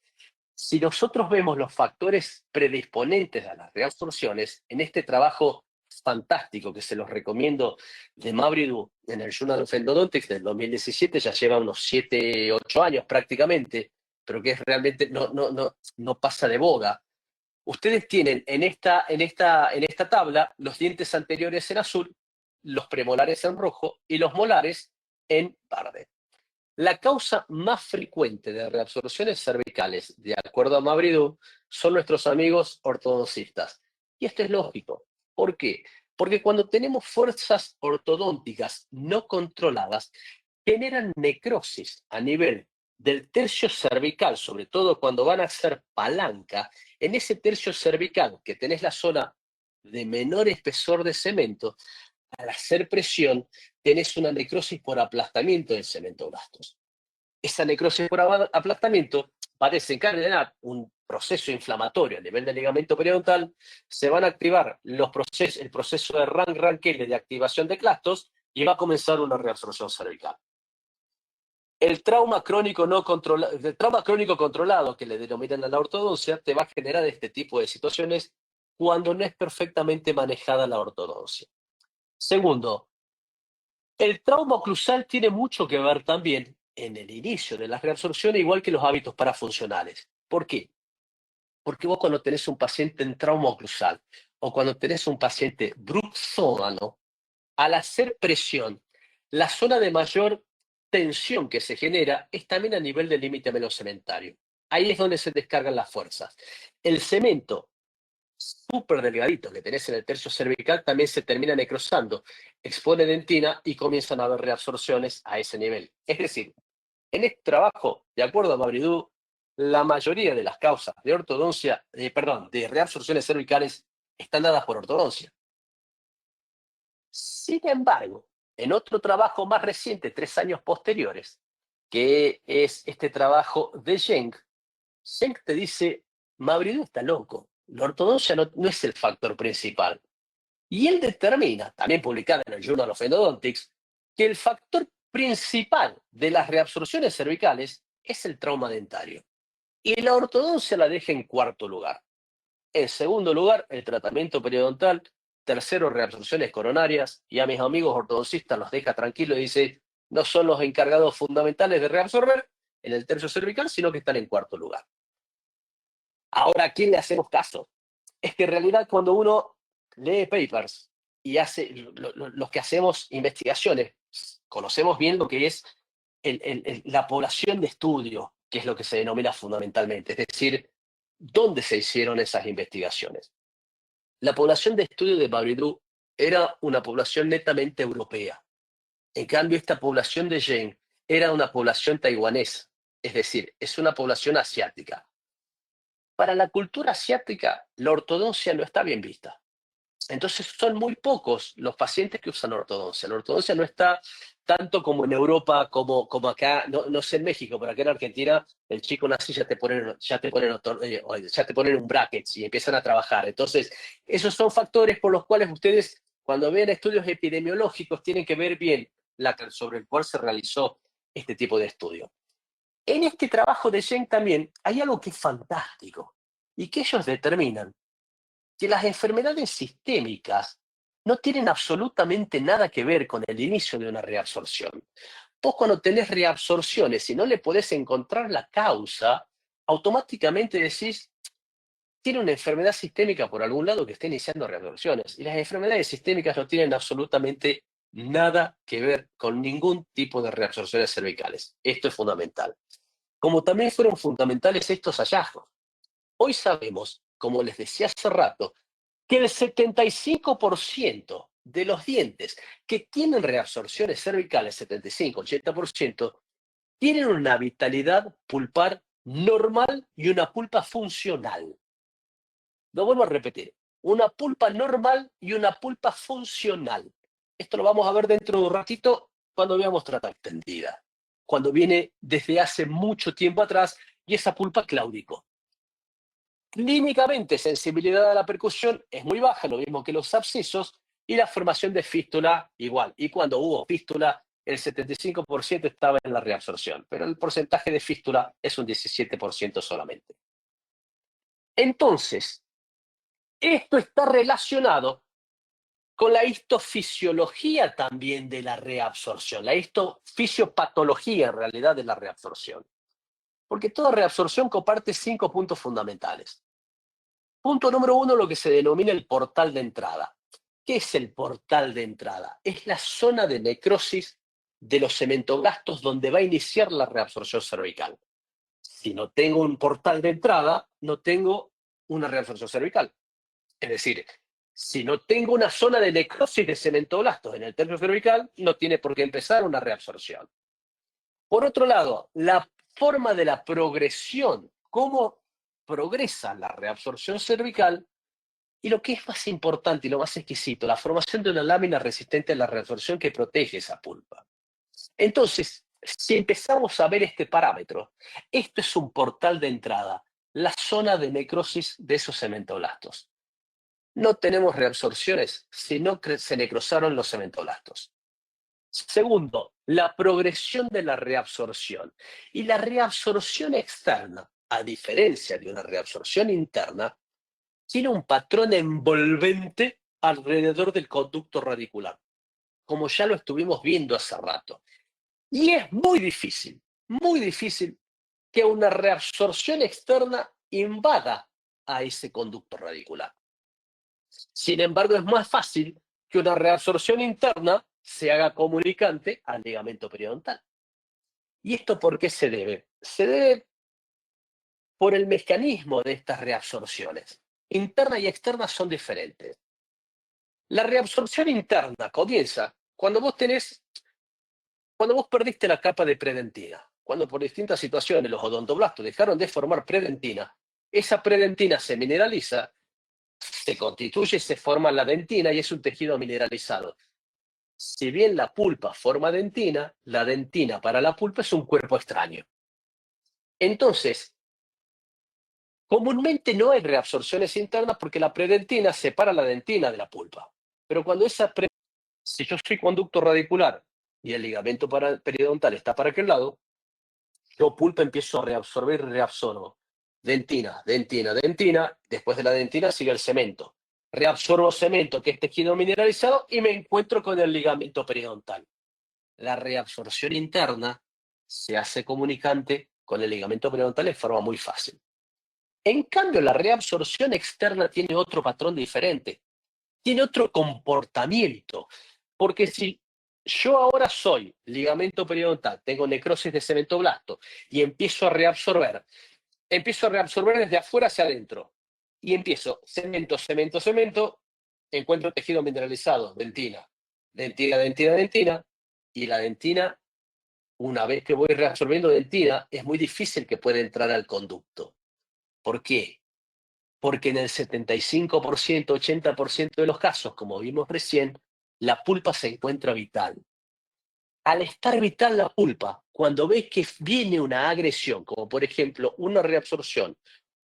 Si nosotros vemos los factores predisponentes a las reabsorciones, en este trabajo fantástico que se los recomiendo de Mavridou en el Journal of Endodontics del 2017, ya lleva unos 7, 8 años prácticamente, pero que es realmente no pasa de boga. Ustedes tienen en esta tabla los dientes anteriores en azul, los premolares en rojo y los molares en verde. La causa más frecuente de reabsorciones cervicales, de acuerdo a Mavridou, son nuestros amigos ortodoncistas. Y esto es lógico. ¿Por qué? Porque cuando tenemos fuerzas ortodónticas no controladas, generan necrosis a nivel del tercio cervical, sobre todo cuando van a ser palanca. En ese tercio cervical, que tenés la zona de menor espesor de cemento, al hacer presión, tenés una necrosis por aplastamiento del cemento blastos. Esa necrosis por aplastamiento va a desencadenar un proceso inflamatorio a nivel del ligamento periodontal, se van a activar el proceso de Rank-Rankele de activación de clastos y va a comenzar una reabsorción cervical. El trauma crónico controlado, que le denominan a la ortodoncia, te va a generar este tipo de situaciones cuando no es perfectamente manejada la ortodoncia. Segundo, el trauma oclusal tiene mucho que ver también en el inicio de la reabsorción, igual que los hábitos parafuncionales. ¿Por qué? Porque vos cuando tenés un paciente en trauma oclusal o cuando tenés un paciente bruxómano, al hacer presión, la zona de mayor tensión que se genera es también a nivel del límite melocementario. Ahí es donde se descargan las fuerzas. El cemento súper delgadito que tenés en el tercio cervical también se termina necrosando, expone dentina y comienzan a haber reabsorciones a ese nivel. Es decir, en este trabajo, de acuerdo a Mavridou, la mayoría de las causas de ortodoncia, de reabsorciones cervicales están dadas por ortodoncia. Sin embargo, en otro trabajo más reciente, 3 años posteriores, que es este trabajo de Schenk te dice, Mavridou está loco, la ortodoncia no es el factor principal. Y él determina, también publicada en el Journal of Endodontics, que el factor principal de las reabsorciones cervicales es el trauma dentario. Y la ortodoncia la deja en cuarto lugar. En segundo lugar, el tratamiento periodontal. Tercero, reabsorciones coronarias. Y a mis amigos ortodoncistas los deja tranquilos y dice, no son los encargados fundamentales de reabsorber en el tercio cervical, sino que están en cuarto lugar. Ahora, ¿a quién le hacemos caso? Es que en realidad cuando uno lee papers y hace los que hacemos investigaciones, conocemos bien lo que es la población de estudio, que es lo que se denomina fundamentalmente, es decir, dónde se hicieron esas investigaciones. La población de estudio de Mavridou era una población netamente europea. En cambio, esta población de Zheng era una población taiwanesa, es decir, es una población asiática. Para la cultura asiática, la ortodoncia no está bien vista. Entonces son muy pocos los pacientes que usan ortodoncia. La ortodoncia no está tanto como en Europa, como acá, no sé en México, pero acá en Argentina el chico nace y ya te ponen un bracket y empiezan a trabajar. Entonces, esos son factores por los cuales ustedes, cuando vean estudios epidemiológicos, tienen que ver bien sobre el cual se realizó este tipo de estudio. En este trabajo de Zheng también hay algo que es fantástico y que ellos determinan que las enfermedades sistémicas no tienen absolutamente nada que ver con el inicio de una reabsorción. Vos cuando tenés reabsorciones y no le podés encontrar la causa, automáticamente decís, tiene una enfermedad sistémica por algún lado que está iniciando reabsorciones. Y las enfermedades sistémicas no tienen absolutamente nada que ver con ningún tipo de reabsorciones cervicales. Esto es fundamental. Como también fueron fundamentales estos hallazgos. Hoy sabemos como les decía hace rato, que el 75% de los dientes que tienen reabsorciones cervicales, 75-80%, tienen una vitalidad pulpar normal y una pulpa funcional. Lo vuelvo a repetir, una pulpa normal y una pulpa funcional. Esto lo vamos a ver dentro de un ratito cuando veamos trata extendida, cuando viene desde hace mucho tiempo atrás y esa pulpa claudicó. Clínicamente, sensibilidad a la percusión es muy baja, lo mismo que los abscesos, y la formación de fístula igual. Y cuando hubo fístula, el 75% estaba en la reabsorción, pero el porcentaje de fístula es un 17% solamente. Entonces, esto está relacionado con la histofisiología también de la reabsorción, la histofisiopatología en realidad de la reabsorción. Porque toda reabsorción comparte 5 puntos fundamentales. Punto número 1, lo que se denomina el portal de entrada. ¿Qué es el portal de entrada? Es la zona de necrosis de los cementoblastos donde va a iniciar la reabsorción cervical. Si no tengo un portal de entrada, no tengo una reabsorción cervical. Es decir, si no tengo una zona de necrosis de cementoblastos en el tercio cervical, no tiene por qué empezar una reabsorción. Por otro lado, la forma de la progresión, cómo progresa la reabsorción cervical, y lo que es más importante y lo más exquisito, la formación de una lámina resistente a la reabsorción que protege esa pulpa. Entonces, si empezamos a ver este parámetro, esto es un portal de entrada, la zona de necrosis de esos cementoblastos. No tenemos reabsorciones si no se necrosaron los cementoblastos. Segundo, la progresión de la reabsorción. Y la reabsorción externa, a diferencia de una reabsorción interna, tiene un patrón envolvente alrededor del conducto radicular, como ya lo estuvimos viendo hace rato. Y es muy difícil que una reabsorción externa invada a ese conducto radicular. Sin embargo, es más fácil que una reabsorción interna se haga comunicante al ligamento periodontal. ¿Y esto por qué se debe? Se debe por el mecanismo de estas reabsorciones. Interna y externa son diferentes. La reabsorción interna comienza cuando vos perdiste la capa de predentina, cuando por distintas situaciones los odontoblastos dejaron de formar predentina, esa predentina se mineraliza, se constituye, se forma la dentina y es un tejido mineralizado. Si bien la pulpa forma dentina, la dentina para la pulpa es un cuerpo extraño. Entonces, comúnmente no hay reabsorciones internas porque la predentina separa la dentina de la pulpa. Pero si yo soy conducto radicular y el ligamento periodontal está para aquel lado, yo pulpa empiezo a reabsorber y reabsorbo. Dentina, dentina, dentina. Después de la dentina sigue el cemento. Reabsorbo cemento, que es tejido mineralizado, y me encuentro con el ligamento periodontal. La reabsorción interna se hace comunicante con el ligamento periodontal de forma muy fácil. En cambio, la reabsorción externa tiene otro patrón diferente, tiene otro comportamiento, porque si yo ahora soy ligamento periodontal, tengo necrosis de cementoblasto y empiezo a reabsorber desde afuera hacia adentro y empiezo cemento, cemento, cemento, encuentro tejido mineralizado, dentina, dentina, dentina, dentina, y la dentina, una vez que voy reabsorbiendo dentina, es muy difícil que pueda entrar al conducto. ¿Por qué? Porque en el 75%, 80% de los casos, como vimos recién, la pulpa se encuentra vital. Al estar vital la pulpa, cuando ves que viene una agresión, como por ejemplo una reabsorción,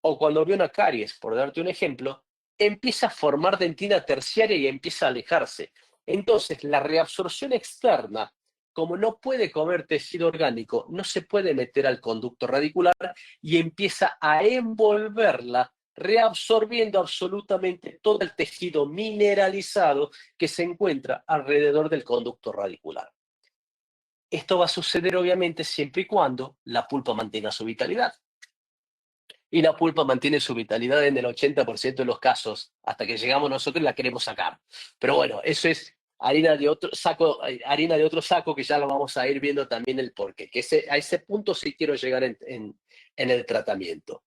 o cuando ve una caries, por darte un ejemplo, empieza a formar dentina terciaria y empieza a alejarse. Entonces, la reabsorción externa, como no puede comer tejido orgánico, no se puede meter al conducto radicular y empieza a envolverla, reabsorbiendo absolutamente todo el tejido mineralizado que se encuentra alrededor del conducto radicular. Esto va a suceder obviamente siempre y cuando la pulpa mantenga su vitalidad. Y la pulpa mantiene su vitalidad en el 80% de los casos. Hasta que llegamos nosotros y la queremos sacar. Pero bueno, eso es harina de otro saco que ya lo vamos a ir viendo también el porqué. A ese punto sí quiero llegar en el tratamiento.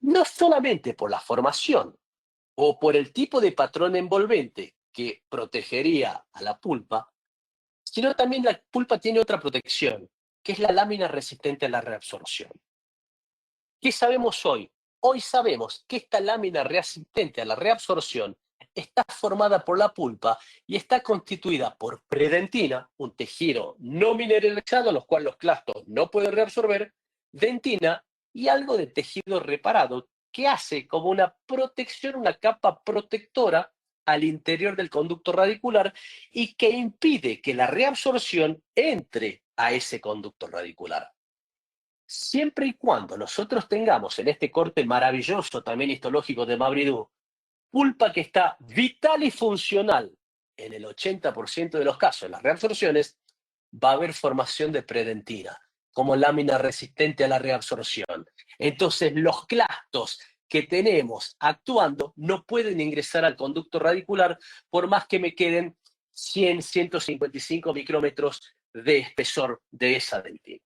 no solamente por la formación o por el tipo de patrón envolvente que protegería a la pulpa, sino también la pulpa tiene otra protección, que es la lámina resistente a la reabsorción. ¿Qué sabemos hoy? Hoy sabemos que esta lámina resistente a la reabsorción está formada por la pulpa y está constituida por predentina, un tejido no mineralizado, los cuales los clastos no pueden reabsorber, dentina y algo de tejido reparado que hace como una protección, una capa protectora al interior del conducto radicular y que impide que la reabsorción entre a ese conducto radicular. Siempre y cuando nosotros tengamos en este corte maravilloso también histológico de Mabridou, pulpa que está vital y funcional en el 80% de los casos, en las reabsorciones, va a haber formación de predentina como lámina resistente a la reabsorción. Entonces, los clastos que tenemos actuando no pueden ingresar al conducto radicular por más que me queden 100, 155 micrómetros de espesor de esa dentina.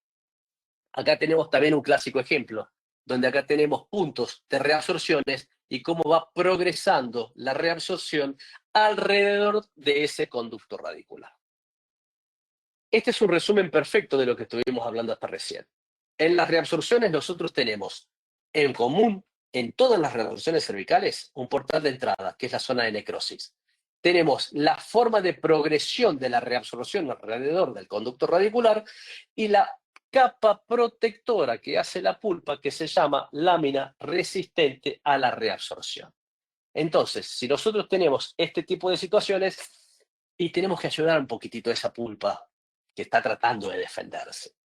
Acá tenemos también un clásico ejemplo, donde acá tenemos puntos de reabsorciones y cómo va progresando la reabsorción alrededor de ese conducto radicular. Este es un resumen perfecto de lo que estuvimos hablando hasta recién. En las reabsorciones nosotros tenemos en común, en todas las reabsorciones cervicales, un portal de entrada, que es la zona de necrosis. Tenemos la forma de progresión de la reabsorción alrededor del conducto radicular y la capa protectora que hace la pulpa, que se llama lámina resistente a la reabsorción. Entonces, si nosotros tenemos este tipo de situaciones y tenemos que ayudar un poquitito a esa pulpa que está tratando de defenderse.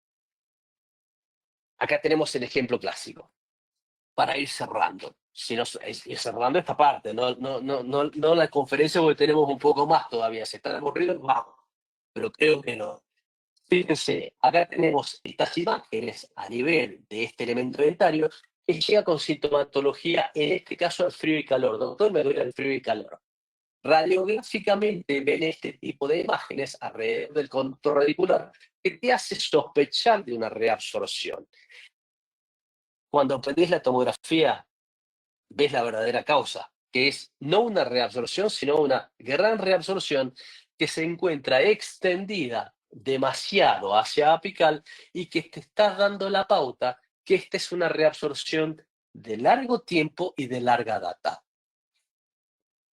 Acá tenemos el ejemplo clásico, para ir cerrando. Si no, ir cerrando esta parte, no la conferencia porque tenemos un poco más todavía. Si están aburridos, vamos. Pero creo que no. Fíjense, acá tenemos estas imágenes a nivel de este elemento dentario que llega con sintomatología, en este caso al frío y calor. Doctor, me duele el frío y calor. Radiográficamente ven este tipo de imágenes alrededor del conducto radicular que te hace sospechar de una reabsorción. Cuando aprendés la tomografía, ves la verdadera causa, que es no una reabsorción, sino una gran reabsorción que se encuentra extendida demasiado hacia apical y que te está dando la pauta que esta es una reabsorción de largo tiempo y de larga data.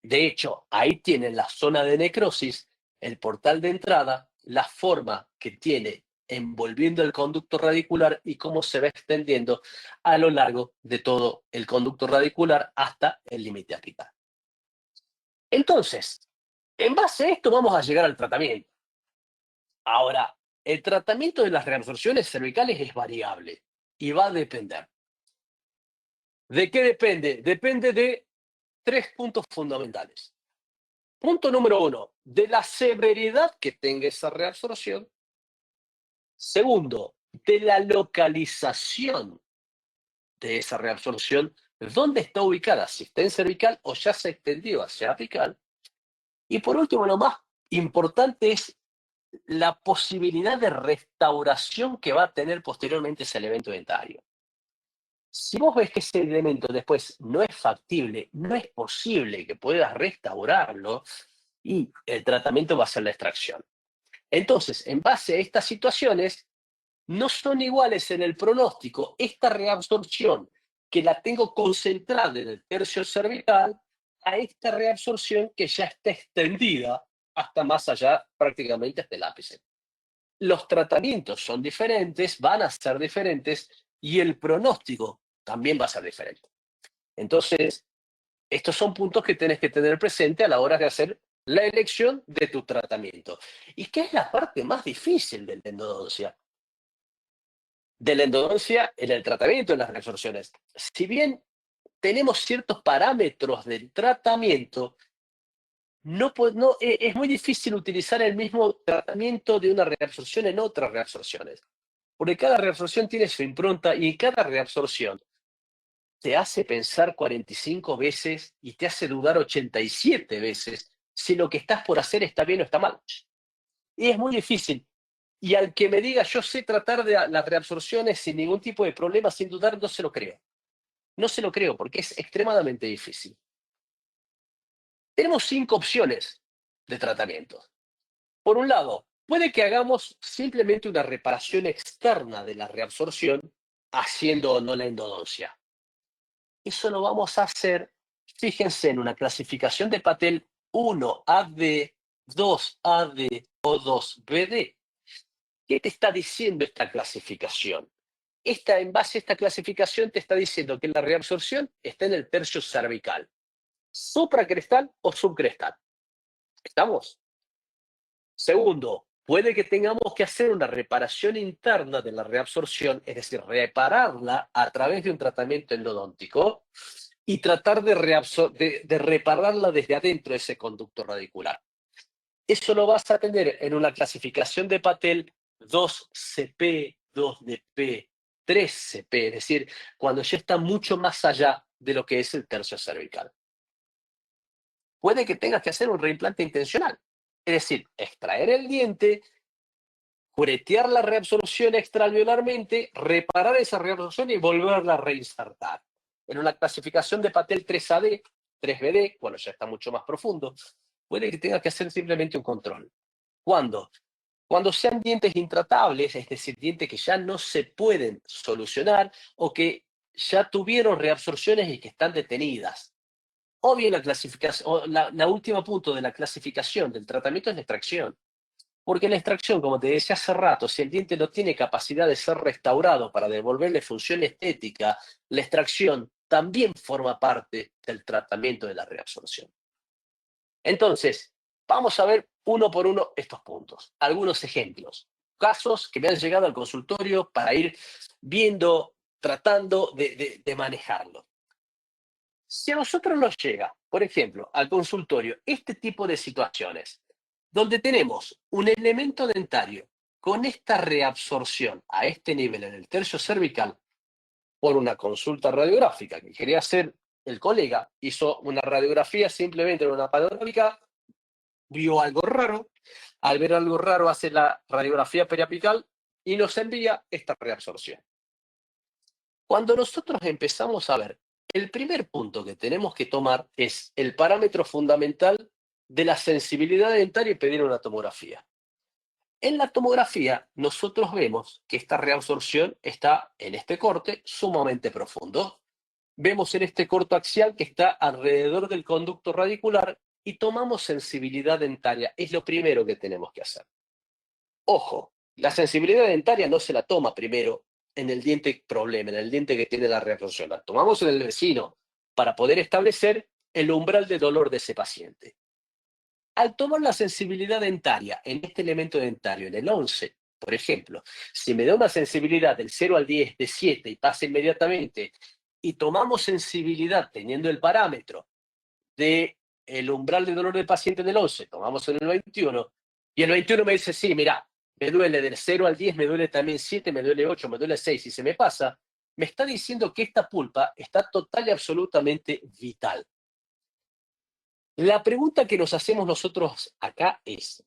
De hecho, ahí tienen la zona de necrosis, el portal de entrada, la forma que tiene envolviendo el conducto radicular y cómo se va extendiendo a lo largo de todo el conducto radicular hasta el límite apical. Entonces, en base a esto vamos a llegar al tratamiento. Ahora, el tratamiento de las reabsorciones cervicales es variable y va a depender. ¿De qué depende? Depende de 3 puntos fundamentales. Punto número 1, de la severidad que tenga esa reabsorción. Segundo, de la localización de esa reabsorción, dónde está ubicada, si está en cervical o ya se extendió hacia apical. Y por último, lo más importante es la posibilidad de restauración que va a tener posteriormente ese elemento dentario. Si vos ves que ese elemento después no es factible, no es posible que puedas restaurarlo, y el tratamiento va a ser la extracción. Entonces, en base a estas situaciones, no son iguales en el pronóstico esta reabsorción que la tengo concentrada en el tercio cervical a esta reabsorción que ya está extendida hasta más allá, prácticamente hasta el ápice. Los tratamientos son diferentes, van a ser diferentes y el pronóstico también va a ser diferente. Entonces, estos son puntos que tienes que tener presente a la hora de hacer la elección de tu tratamiento. ¿Y qué es la parte más difícil de la endodoncia? De la endodoncia en el tratamiento de las reabsorciones. Si bien tenemos ciertos parámetros del tratamiento, es muy difícil utilizar el mismo tratamiento de una reabsorción en otras reabsorciones, porque cada reabsorción tiene su impronta y en cada reabsorción te hace pensar 45 veces y te hace dudar 87 veces si lo que estás por hacer está bien o está mal. Y es muy difícil. Y al que me diga yo sé tratar de las reabsorciones sin ningún tipo de problema, sin dudar, no se lo creo. No se lo creo porque es extremadamente difícil. Tenemos 5 opciones de tratamiento. Por un lado, puede que hagamos simplemente una reparación externa de la reabsorción haciendo o no la endodoncia. Eso lo vamos a hacer, fíjense, en una clasificación de Patel 1AD, 2AD o 2BD. ¿Qué te está diciendo esta clasificación? En base a esta clasificación te está diciendo que la reabsorción está en el tercio cervical, supracrestal o subcrestal. ¿Estamos? Segundo, puede que tengamos que hacer una reparación interna de la reabsorción, es decir, repararla a través de un tratamiento endodóntico y tratar de repararla desde adentro de ese conducto radicular. Eso lo vas a tener en una clasificación de Patel 2CP, 2DP, 3CP, es decir, cuando ya está mucho más allá de lo que es el tercio cervical. Puede que tengas que hacer un reimplante intencional, es decir, extraer el diente, curetear la reabsorción extraalveolarmente, reparar esa reabsorción y volverla a reinsertar. En una clasificación de Patel 3AD, 3BD, bueno, ya está mucho más profundo, puede que tengas que hacer simplemente un control. ¿Cuándo? Cuando sean dientes intratables, es decir, dientes que ya no se pueden solucionar o que ya tuvieron reabsorciones y que están detenidas. O bien la clasificación, o la última punto de la clasificación del tratamiento es la extracción. Porque la extracción, como te decía hace rato, si el diente no tiene capacidad de ser restaurado para devolverle función estética, la extracción también forma parte del tratamiento de la reabsorción. Entonces, vamos a ver uno por uno estos puntos. Algunos ejemplos. Casos que me han llegado al consultorio para ir viendo, tratando de manejarlo. Si a nosotros nos llega, por ejemplo, al consultorio, este tipo de situaciones, donde tenemos un elemento dentario con esta reabsorción a este nivel en el tercio cervical, por una consulta radiográfica que quería hacer el colega, hizo una radiografía simplemente en una panorámica, vio algo raro, al ver algo raro hace la radiografía periapical y nos envía esta reabsorción. Cuando nosotros empezamos a ver, el primer punto que tenemos que tomar es el parámetro fundamental de la sensibilidad dentaria y pedir una tomografía. En la tomografía, nosotros vemos que esta reabsorción está en este corte sumamente profundo. Vemos en este corto axial que está alrededor del conducto radicular y tomamos sensibilidad dentaria. Es lo primero que tenemos que hacer. Ojo, la sensibilidad dentaria no se la toma primero en el diente problema, en el diente que tiene la reabsorción. La tomamos en el vecino para poder establecer el umbral de dolor de ese paciente. Al tomar la sensibilidad dentaria en este elemento dentario, en el 11, por ejemplo, si me da una sensibilidad del 0 al 10 de 7 y pasa inmediatamente, y tomamos sensibilidad teniendo el parámetro del umbral de dolor del paciente en el 11, tomamos en el 21, y el 21 me dice, sí, mira, me duele del 0 al 10, me duele también 7, me duele 8, me duele 6, y se me pasa, me está diciendo que esta pulpa está total y absolutamente vital. La pregunta que nos hacemos nosotros acá es,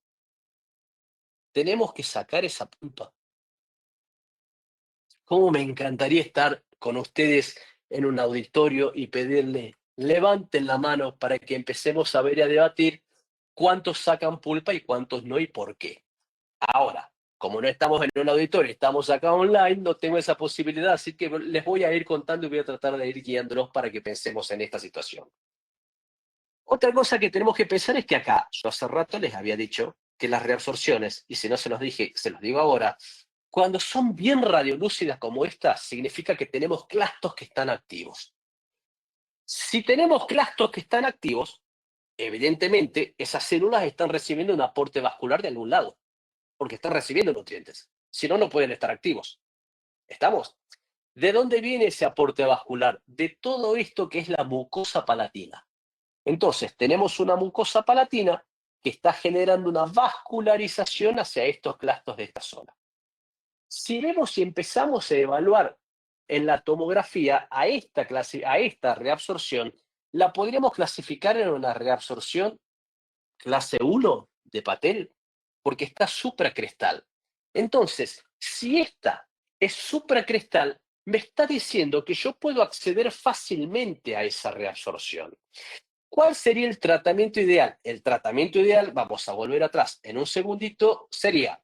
¿tenemos que sacar esa pulpa? ¿Cómo me encantaría estar con ustedes en un auditorio y pedirle, levanten la mano para que empecemos a ver y a debatir cuántos sacan pulpa y cuántos no y por qué? Ahora, como no estamos en un auditorio, estamos acá online, no tengo esa posibilidad, así que les voy a ir contando y voy a tratar de ir guiándolos para que pensemos en esta situación. Otra cosa que tenemos que pensar es que acá, yo hace rato les había dicho que las reabsorciones, y si no se los dije, se los digo ahora, cuando son bien radiolúcidas como estas, significa que tenemos clastos que están activos. Si tenemos clastos que están activos, evidentemente esas células están recibiendo un aporte vascular de algún lado, porque están recibiendo nutrientes. Si no, no pueden estar activos. ¿Estamos? ¿De dónde viene ese aporte vascular? De todo esto que es la mucosa palatina. Entonces, tenemos una mucosa palatina que está generando una vascularización hacia estos clastos de esta zona. Si vemos y empezamos a evaluar en la tomografía a esta reabsorción, la podríamos clasificar en una reabsorción clase 1 de Patel, porque está supracrestal. Entonces, si esta es supracrestal, me está diciendo que yo puedo acceder fácilmente a esa reabsorción. ¿Cuál sería el tratamiento ideal? El tratamiento ideal, vamos a volver atrás en un segundito, sería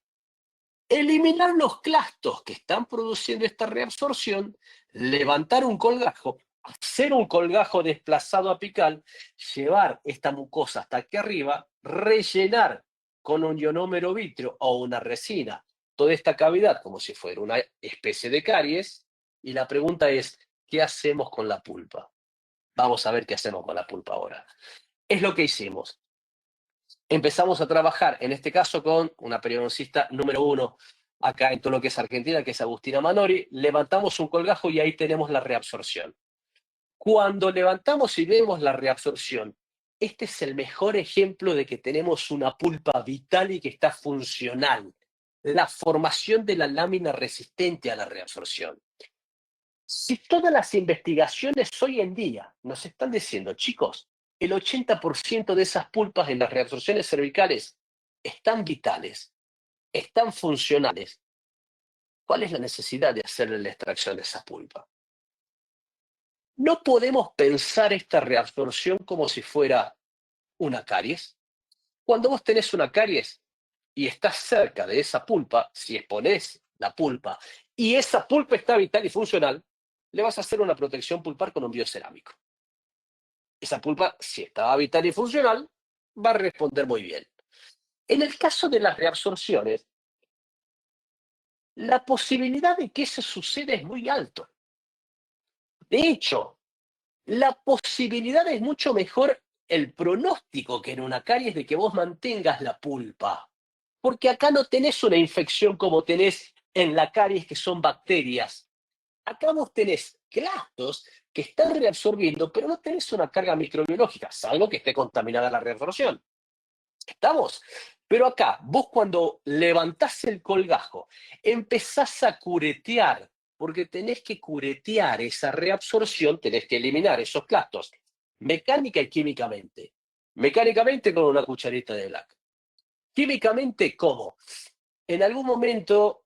eliminar los clastos que están produciendo esta reabsorción, levantar un colgajo, hacer un colgajo desplazado apical, llevar esta mucosa hasta aquí arriba, rellenar con un ionómero vítreo o una resina toda esta cavidad como si fuera una especie de caries. Y la pregunta es, ¿qué hacemos con la pulpa? Vamos a ver qué hacemos con la pulpa ahora. Es lo que hicimos. Empezamos a trabajar, en este caso, con una periodoncista número 1 acá en todo lo que es Argentina, que es Agustina Manori. Levantamos un colgajo y ahí tenemos la reabsorción. Cuando levantamos y vemos la reabsorción, este es el mejor ejemplo de que tenemos una pulpa vital y que está funcional. La formación de la lámina resistente a la reabsorción. Si todas las investigaciones hoy en día nos están diciendo, chicos, el 80% de esas pulpas en las reabsorciones cervicales están vitales, están funcionales, ¿cuál es la necesidad de hacerle la extracción de esa pulpa? No podemos pensar esta reabsorción como si fuera una caries. Cuando vos tenés una caries y estás cerca de esa pulpa, si exponés la pulpa y esa pulpa está vital y funcional, le vas a hacer una protección pulpar con un biocerámico. Esa pulpa, si está vital y funcional, va a responder muy bien. En el caso de las reabsorciones, la posibilidad de que eso suceda es muy alto. De hecho, la posibilidad es mucho mejor el pronóstico que en una caries de que vos mantengas la pulpa. Porque acá no tenés una infección como tenés en la caries, que son bacterias. Acá vos tenés clastos que están reabsorbiendo, pero no tenés una carga microbiológica, salvo que esté contaminada la reabsorción. ¿Estamos? Pero acá, vos cuando levantás el colgajo, empezás a curetear, porque tenés que curetear esa reabsorción, tenés que eliminar esos clastos, mecánica y químicamente. Mecánicamente con una cucharita de Black. Químicamente, ¿cómo? En algún momento,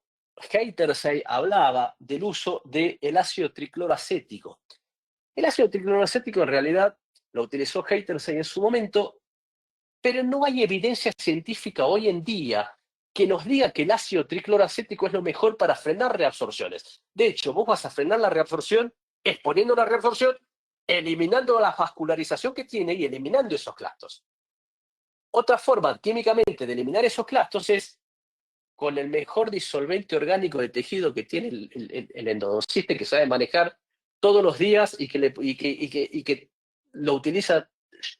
Heitersey hablaba del uso del ácido tricloroacético. El ácido tricloroacético en realidad lo utilizó Heitersey en su momento, pero no hay evidencia científica hoy en día que nos diga que el ácido tricloroacético es lo mejor para frenar reabsorciones. De hecho, vos vas a frenar la reabsorción exponiendo la reabsorción, eliminando la vascularización que tiene y eliminando esos clastos. Otra forma químicamente de eliminar esos clastos es con el mejor disolvente orgánico de tejido que tiene el endodoncista, que sabe manejar todos los días y que lo utiliza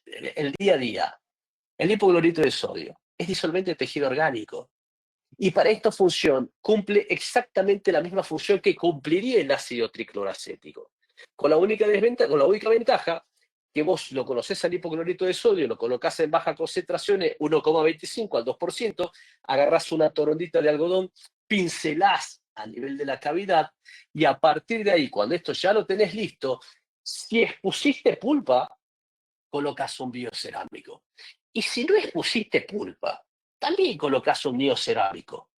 el día a día. El hipoclorito de sodio es disolvente de tejido orgánico. Y para esta función cumple exactamente la misma función que cumpliría el ácido tricloroacético. Con la única ventaja que vos lo conocés al hipoclorito de sodio, lo colocás en baja concentración, 1,25 al 2%, agarrás una torondita de algodón, pincelás a nivel de la cavidad y a partir de ahí, cuando esto ya lo tenés listo, si expusiste pulpa, colocas un biocerámico. Y si no expusiste pulpa, también colocas un biocerámico.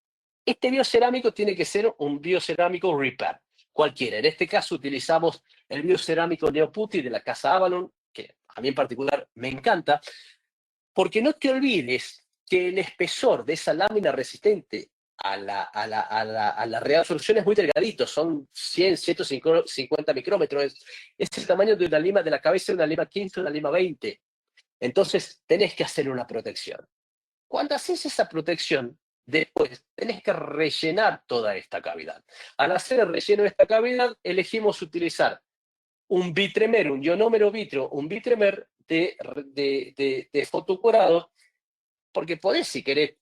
Este biocerámico tiene que ser un biocerámico repair, cualquiera. En este caso utilizamos el biocerámico Neoputi de la casa Avalon, que a mí en particular me encanta, porque no te olvides que el espesor de esa lámina resistente a la reabsorción es muy delgadito, son 100, 150 micrómetros, es el tamaño de una lima de la cabeza de una lima 15, una lima 20. Entonces tenés que hacer una protección. Cuando haces esa protección, después tenés que rellenar toda esta cavidad. Al hacer el relleno de esta cavidad, elegimos utilizar un vitremer, un ionómero vitreo, un vitremer de fotocurado, porque podés, si querés,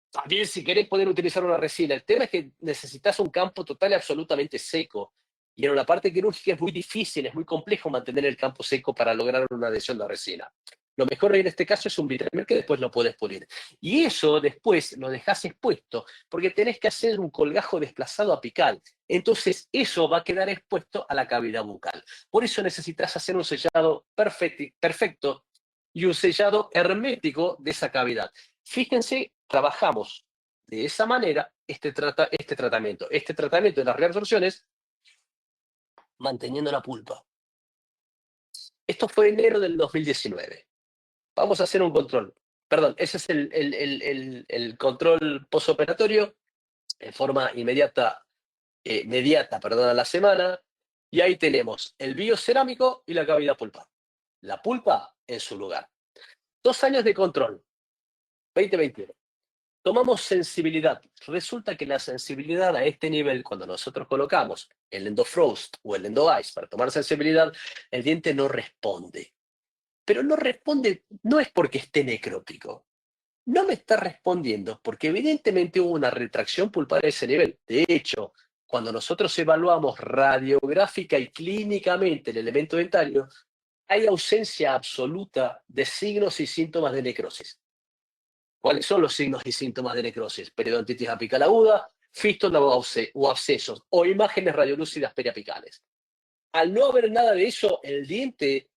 también si querés poder utilizar una resina. El tema es que necesitas un campo total y absolutamente seco. Y en una parte quirúrgica es muy difícil, es muy complejo mantener el campo seco para lograr una adhesión de resina. Lo mejor en este caso es un vitremer que después lo puedes pulir. Y eso después lo dejas expuesto porque tenés que hacer un colgajo desplazado apical. Entonces eso va a quedar expuesto a la cavidad bucal. Por eso necesitas hacer un sellado perfecto y un sellado hermético de esa cavidad. Fíjense, trabajamos de esa manera este tratamiento. Este tratamiento de las reabsorciones manteniendo la pulpa. Esto fue enero del 2019. Vamos a hacer un control. Perdón, ese es el control postoperatorio en forma inmediata, perdón, a la semana. Y ahí tenemos el biocerámico y la cavidad pulpar. La pulpa en su lugar. 2 años de control, 2021. Tomamos sensibilidad. Resulta que la sensibilidad a este nivel, cuando nosotros colocamos el EndoFrost o el EndoIce para tomar sensibilidad, el diente no responde. Pero no responde, no es porque esté necrótico. No me está respondiendo porque evidentemente hubo una retracción pulpar a ese nivel. De hecho, cuando nosotros evaluamos radiográfica y clínicamente el elemento dentario, hay ausencia absoluta de signos y síntomas de necrosis. ¿Cuáles son los signos y síntomas de necrosis? Periodontitis apical aguda, fístula o abscesos, o imágenes radiolúcidas periapicales. Al no haber nada de eso, el diente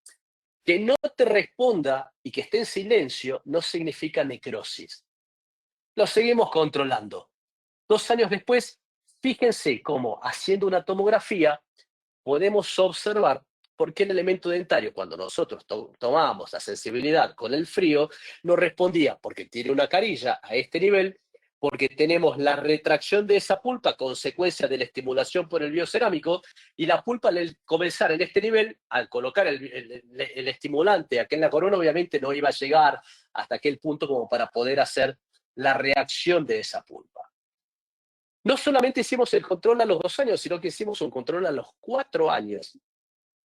que no te responda y que esté en silencio no significa necrosis. Lo seguimos controlando. 2 años después, fíjense cómo haciendo una tomografía podemos observar por qué el elemento dentario, cuando nosotros tomábamos la sensibilidad con el frío, no respondía porque tiene una carilla a este nivel, porque tenemos la retracción de esa pulpa, consecuencia de la estimulación por el biocerámico, y la pulpa al comenzar en este nivel, al colocar el estimulante aquí en la corona, obviamente no iba a llegar hasta aquel punto como para poder hacer la reacción de esa pulpa. No solamente hicimos el control a los 2 años, sino que hicimos un control a los 4 años.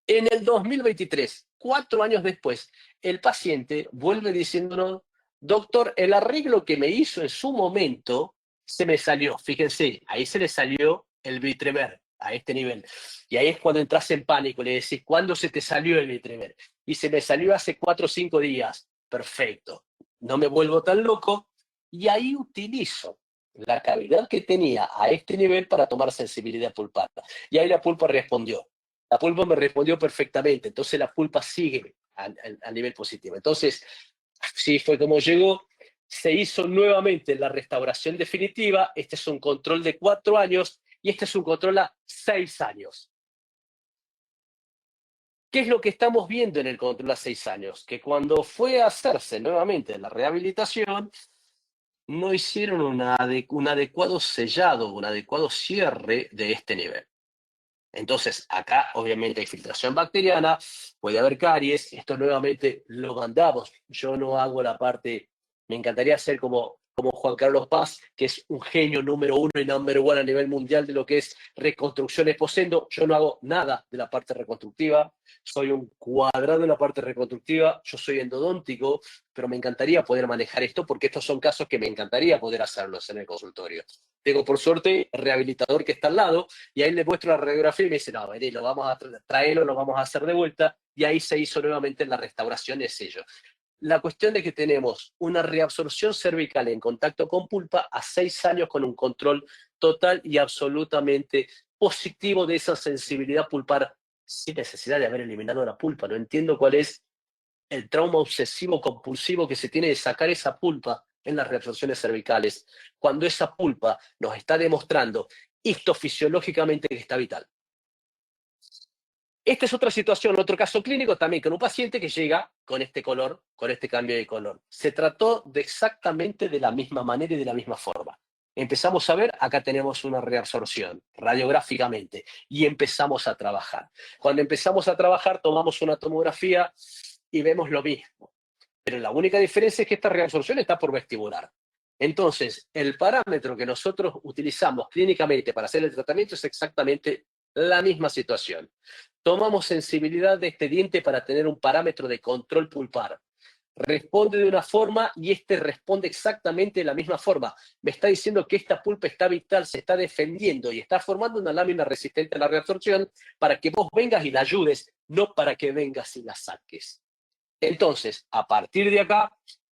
En el 2023, 4 años después, el paciente vuelve diciéndonos, doctor, el arreglo que me hizo en su momento se me salió. Fíjense, ahí se le salió el Vitremer a este nivel. Y ahí es cuando entras en pánico, le decís, ¿cuándo se te salió el Vitremer? Y se me salió hace 4 o 5 días. Perfecto. No me vuelvo tan loco. Y ahí utilizo la cavidad que tenía a este nivel para tomar sensibilidad pulpar. Y ahí la pulpa respondió. La pulpa me respondió perfectamente, entonces la pulpa sigue a nivel positivo. Entonces, sí fue como llegó, se hizo nuevamente la restauración definitiva, este es un control de 4 años y este es un control a 6 años. ¿Qué es lo que estamos viendo en el control a 6 años? Que cuando fue a hacerse nuevamente la rehabilitación, no hicieron un adecuado sellado, un adecuado cierre de este nivel. Entonces, acá obviamente hay filtración bacteriana, puede haber caries, esto nuevamente lo mandamos. Yo no hago la parte, me encantaría ser como Juan Carlos Paz, que es un genio número 1 y number 1 a nivel mundial de lo que es reconstrucciones posendo. Yo no hago nada de la parte reconstructiva, soy un cuadrado en la parte reconstructiva, yo soy endodóntico, pero me encantaría poder manejar esto porque estos son casos que me encantaría poder hacerlos en el consultorio. Tengo por suerte el rehabilitador que está al lado y ahí le muestro la radiografía y me dice, no, vení, lo vamos a traerlo, lo vamos a hacer de vuelta, y ahí se hizo nuevamente la restauración de sello. La cuestión de que tenemos una reabsorción cervical en contacto con pulpa a 6 años con un control total y absolutamente positivo de esa sensibilidad pulpar sin necesidad de haber eliminado la pulpa. No entiendo cuál es el trauma obsesivo compulsivo que se tiene de sacar esa pulpa en las reabsorciones cervicales, cuando esa pulpa nos está demostrando histofisiológicamente que está vital. Esta es otra situación, otro caso clínico también con un paciente que llega con este color, con este cambio de color. Se trató de exactamente de la misma manera y de la misma forma. Empezamos a ver, acá tenemos una reabsorción radiográficamente y empezamos a trabajar. Cuando empezamos a trabajar, tomamos una tomografía y vemos lo mismo. Pero la única diferencia es que esta reabsorción está por vestibular. Entonces, el parámetro que nosotros utilizamos clínicamente para hacer el tratamiento es exactamente la misma situación. Tomamos sensibilidad de este diente para tener un parámetro de control pulpar. Responde de una forma y este responde exactamente de la misma forma. Me está diciendo que esta pulpa está vital, se está defendiendo y está formando una lámina resistente a la reabsorción para que vos vengas y la ayudes, no para que vengas y la saques. Entonces, a partir de acá,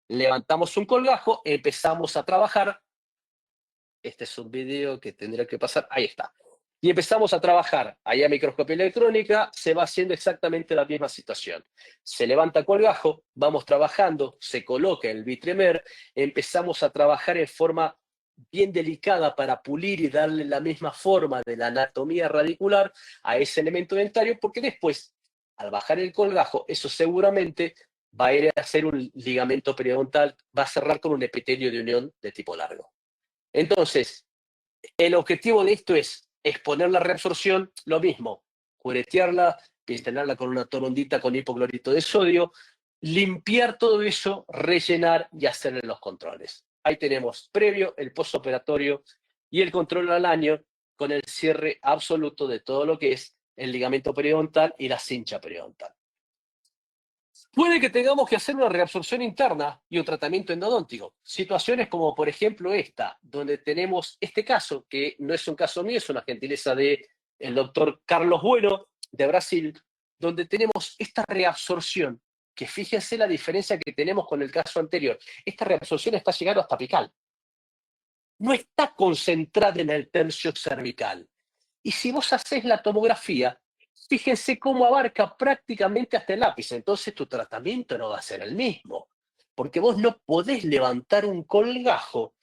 levantamos un colgajo, empezamos a trabajar. Este es un video que tendría que pasar. Ahí está. Y empezamos a trabajar. Ahí a microscopía electrónica se va haciendo exactamente la misma situación. Se levanta colgajo, vamos trabajando, se coloca el Vitremer, empezamos a trabajar en forma bien delicada para pulir y darle la misma forma de la anatomía radicular a ese elemento dentario, porque después, al bajar el colgajo, eso seguramente va a ir a hacer un ligamento periodontal, va a cerrar con un epitelio de unión de tipo largo. Entonces, el objetivo de esto es exponer la reabsorción, lo mismo, curetearla, pincelarla con una torondita con hipoclorito de sodio, limpiar todo eso, rellenar y hacerle los controles. Ahí tenemos previo, el postoperatorio y el control al año con el cierre absoluto de todo lo que es el ligamento periodontal y la cincha periodontal. Puede que tengamos que hacer una reabsorción interna y un tratamiento endodóntico. Situaciones como, por ejemplo, esta, donde tenemos este caso, que no es un caso mío, es una gentileza del doctor Carlos Bueno, de Brasil, donde tenemos esta reabsorción, que fíjense la diferencia que tenemos con el caso anterior. Esta reabsorción está llegando hasta apical. No está concentrada en el tercio cervical. Y si vos haces la tomografía, fíjense cómo abarca prácticamente hasta el ápice. Entonces tu tratamiento no va a ser el mismo. Porque vos no podés levantar un colgajo,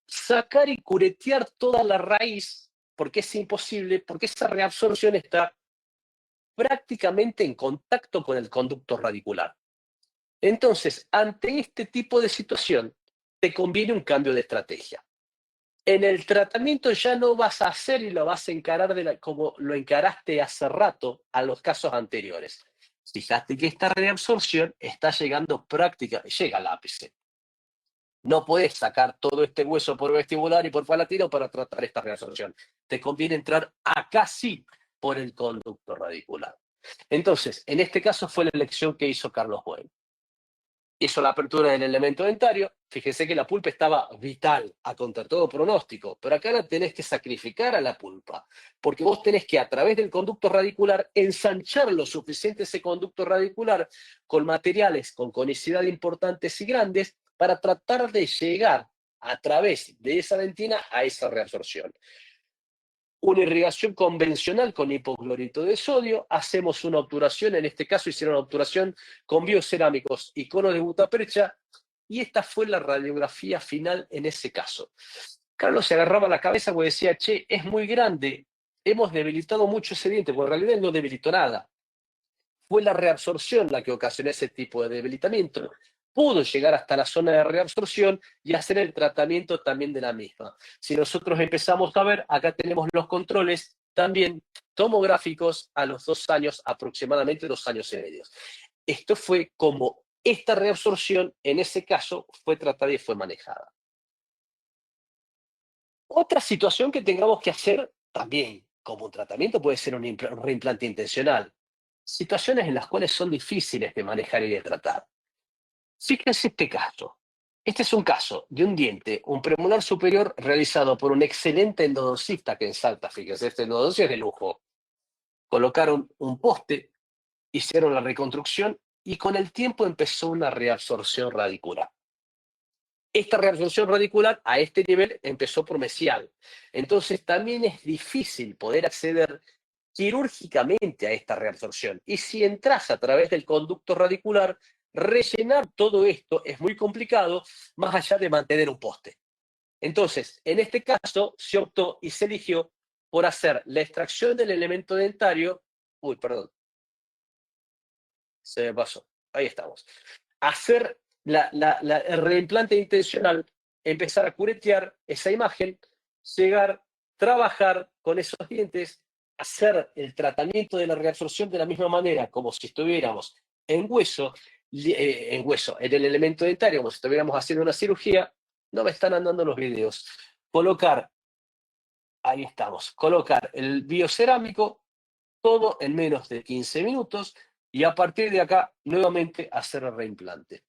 sacar y curetear toda la raíz, porque es imposible, porque esa reabsorción está prácticamente en contacto con el conducto radicular. Entonces, ante este tipo de situación, te conviene un cambio de estrategia. En el tratamiento ya no vas a hacer y lo vas a encarar como lo encaraste hace rato a los casos anteriores. Fíjate que esta reabsorción está llegando llega al ápice. No puedes sacar todo este hueso por vestibular y por palatino para tratar esta reabsorción. Te conviene entrar acá sí por el conducto radicular. Entonces, en este caso fue la elección que hizo Carlos Bueno. Hizo la apertura del elemento dentario, fíjese que la pulpa estaba vital, a contra todo pronóstico, pero acá la tenés que sacrificar a la pulpa, porque vos tenés que a través del conducto radicular ensanchar lo suficiente ese conducto radicular con materiales con conicidad importantes y grandes para tratar de llegar a través de esa dentina a esa reabsorción. Una irrigación convencional con hipoclorito de sodio, hacemos una obturación, en este caso hicieron una obturación con biocerámicos y conos de gutapercha, y esta fue la radiografía final en ese caso. Carlos se agarraba la cabeza porque decía, che, es muy grande, hemos debilitado mucho ese diente, porque en realidad él no debilitó nada. Fue la reabsorción la que ocasionó ese tipo de debilitamiento. Pudo llegar hasta la zona de reabsorción y hacer el tratamiento también de la misma. Si nosotros empezamos a ver, acá tenemos los controles también tomográficos a los 2 años, aproximadamente 2 años y medio. Esto fue como esta reabsorción, en ese caso, fue tratada y fue manejada. Otra situación que tengamos que hacer también como un tratamiento puede ser un reimplante intencional. Situaciones en las cuales son difíciles de manejar y de tratar. Fíjense este caso. Este es un caso de un diente, un premolar superior realizado por un excelente endodoncista que en Salta, fíjense, este endodoncia es de lujo. Colocaron un poste, hicieron la reconstrucción y con el tiempo empezó una reabsorción radicular. Esta reabsorción radicular a este nivel empezó por mesial. Entonces también es difícil poder acceder quirúrgicamente a esta reabsorción. Y si entras a través del conducto radicular, rellenar todo esto es muy complicado, más allá de mantener un poste. Entonces, en este caso, se optó y se eligió por hacer la extracción del elemento dentario. Uy, perdón, se me pasó. Ahí estamos. Hacer el reimplante intencional, empezar a curetear esa imagen, llegar, trabajar con esos dientes, hacer el tratamiento de la reabsorción de la misma manera, como si estuviéramos en el elemento dentario, como si estuviéramos haciendo una cirugía. No me están andando los videos. Colocar, ahí estamos, colocar el biocerámico, todo en menos de 15 minutos, y a partir de acá, nuevamente hacer el reimplante.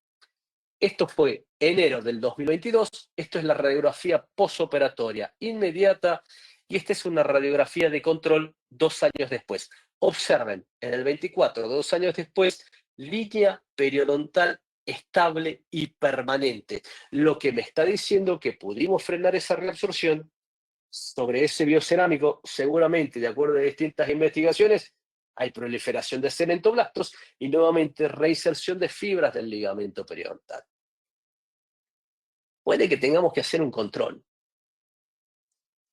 Esto fue enero del 2022, esto es la radiografía posoperatoria inmediata y esta es una radiografía de control 2 años después. Observen, en el 24, 2 años después, línea periodontal estable y permanente, lo que me está diciendo que pudimos frenar esa reabsorción sobre ese biocerámico. Seguramente, de acuerdo a distintas investigaciones, hay proliferación de cementoblastos y nuevamente reinserción de fibras del ligamento periodontal. puede que tengamos que hacer un control.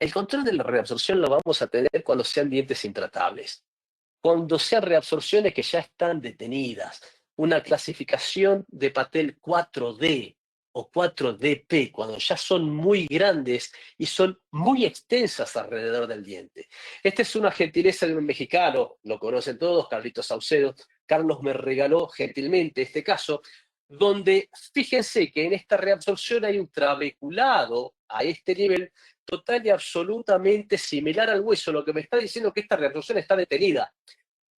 El control de la reabsorción lo vamos a tener cuando sean dientes intratables, cuando sean reabsorciones que ya están detenidas, una clasificación de Patel 4D o 4DP, cuando ya son muy grandes y son muy extensas alrededor del diente. Esta es una gentileza de un mexicano, lo conocen todos, Carlitos Saucedo. Carlos me regaló gentilmente este caso, donde fíjense que en esta reabsorción hay un trabeculado a este nivel total y absolutamente similar al hueso, lo que me está diciendo que esta reabsorción está detenida.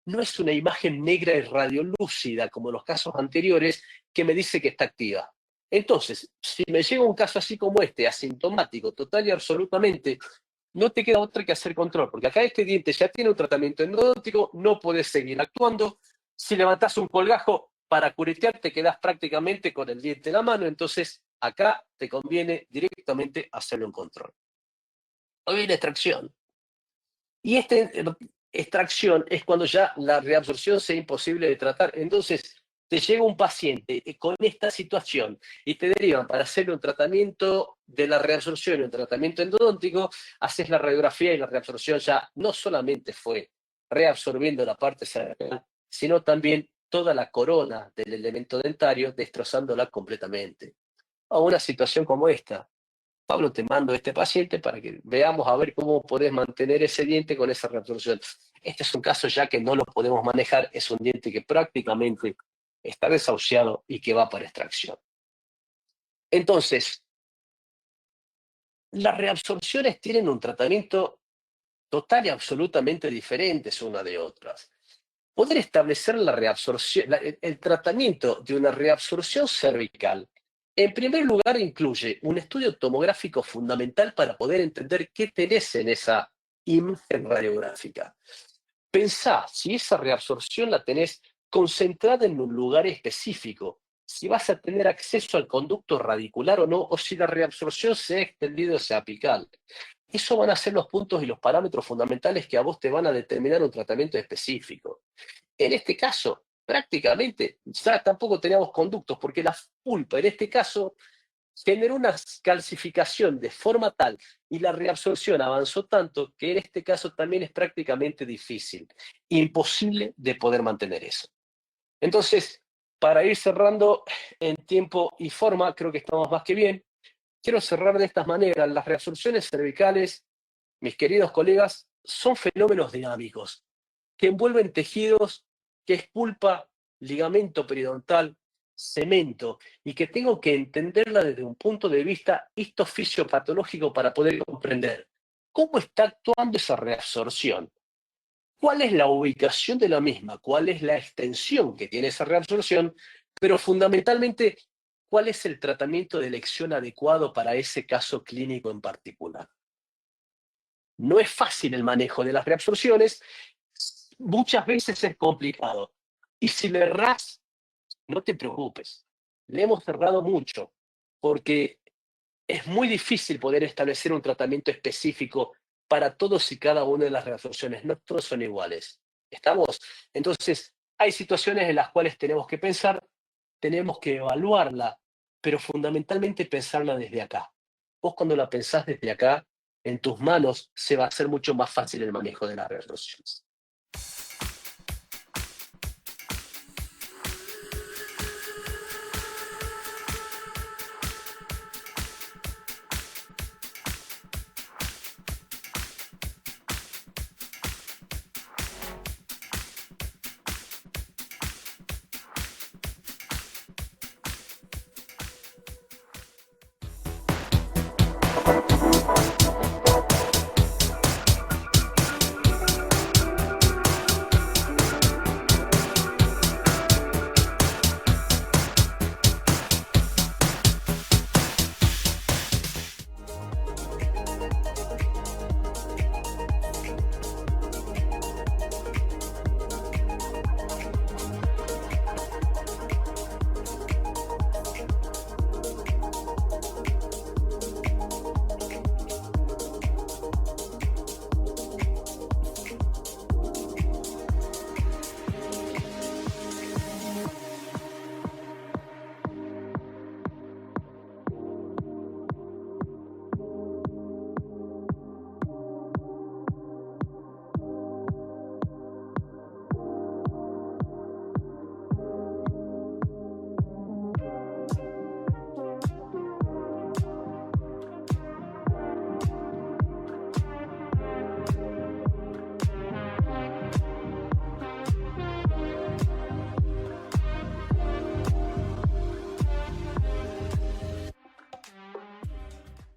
No es una imagen negra y radiolúcida como en los casos anteriores que me dice que está activa. Entonces, si me llega un caso así como este, asintomático, total y absolutamente, no te queda otra que hacer control, porque acá este diente ya tiene un tratamiento endodóntico, no podés seguir actuando. Si levantás un colgajo para curetear, te quedás prácticamente con el diente en la mano, entonces acá te conviene directamente hacerlo en control. Hoy viene extracción. Y esta extracción es cuando ya la reabsorción sea imposible de tratar. Entonces, te llega un paciente con esta situación y te derivan para hacer un tratamiento de la reabsorción y un tratamiento endodóntico, haces la radiografía y la reabsorción ya no solamente fue reabsorbiendo la parte cervical, sino también toda la corona del elemento dentario, destrozándola completamente. A una situación como esta, Pablo, te mando este paciente para que veamos a ver cómo podés mantener ese diente con esa reabsorción. Este es un caso ya que no lo podemos manejar, es un diente que prácticamente está desahuciado y que va para extracción. Entonces, las reabsorciones tienen un tratamiento total y absolutamente diferentes una de otras. Poder establecer la reabsorción, el tratamiento de una reabsorción cervical, en primer lugar, incluye un estudio tomográfico fundamental para poder entender qué tenés en esa imagen radiográfica. Pensá si esa reabsorción la tenés concentrada en un lugar específico, si vas a tener acceso al conducto radicular o no, o si la reabsorción se ha extendido hacia apical. Eso van a ser los puntos y los parámetros fundamentales que a vos te van a determinar un tratamiento específico. En este caso, prácticamente ya tampoco teníamos conductos, porque la pulpa en este caso generó una calcificación de forma tal y la reabsorción avanzó tanto que en este caso también es prácticamente difícil, imposible de poder mantener eso. Entonces, para ir cerrando en tiempo y forma, creo que estamos más que bien. Quiero cerrar de estas maneras. Las reabsorciones cervicales, mis queridos colegas, son fenómenos dinámicos que envuelven tejidos, que es pulpa, ligamento periodontal, cemento, y que tengo que entenderla desde un punto de vista histofisiopatológico para poder comprender cómo está actuando esa reabsorción, cuál es la ubicación de la misma, cuál es la extensión que tiene esa reabsorción, pero fundamentalmente, cuál es el tratamiento de elección adecuado para ese caso clínico en particular. No es fácil el manejo de las reabsorciones, muchas veces es complicado. Y si le errás, no te preocupes. Le hemos cerrado mucho, porque es muy difícil poder establecer un tratamiento específico para todos y cada una de las reabsorciones. No todos son iguales. ¿Estamos? Entonces, hay situaciones en las cuales tenemos que pensar, tenemos que evaluarla, pero fundamentalmente pensarla desde acá. Vos cuando la pensás desde acá, en tus manos se va a hacer mucho más fácil el manejo de las reabsorciones.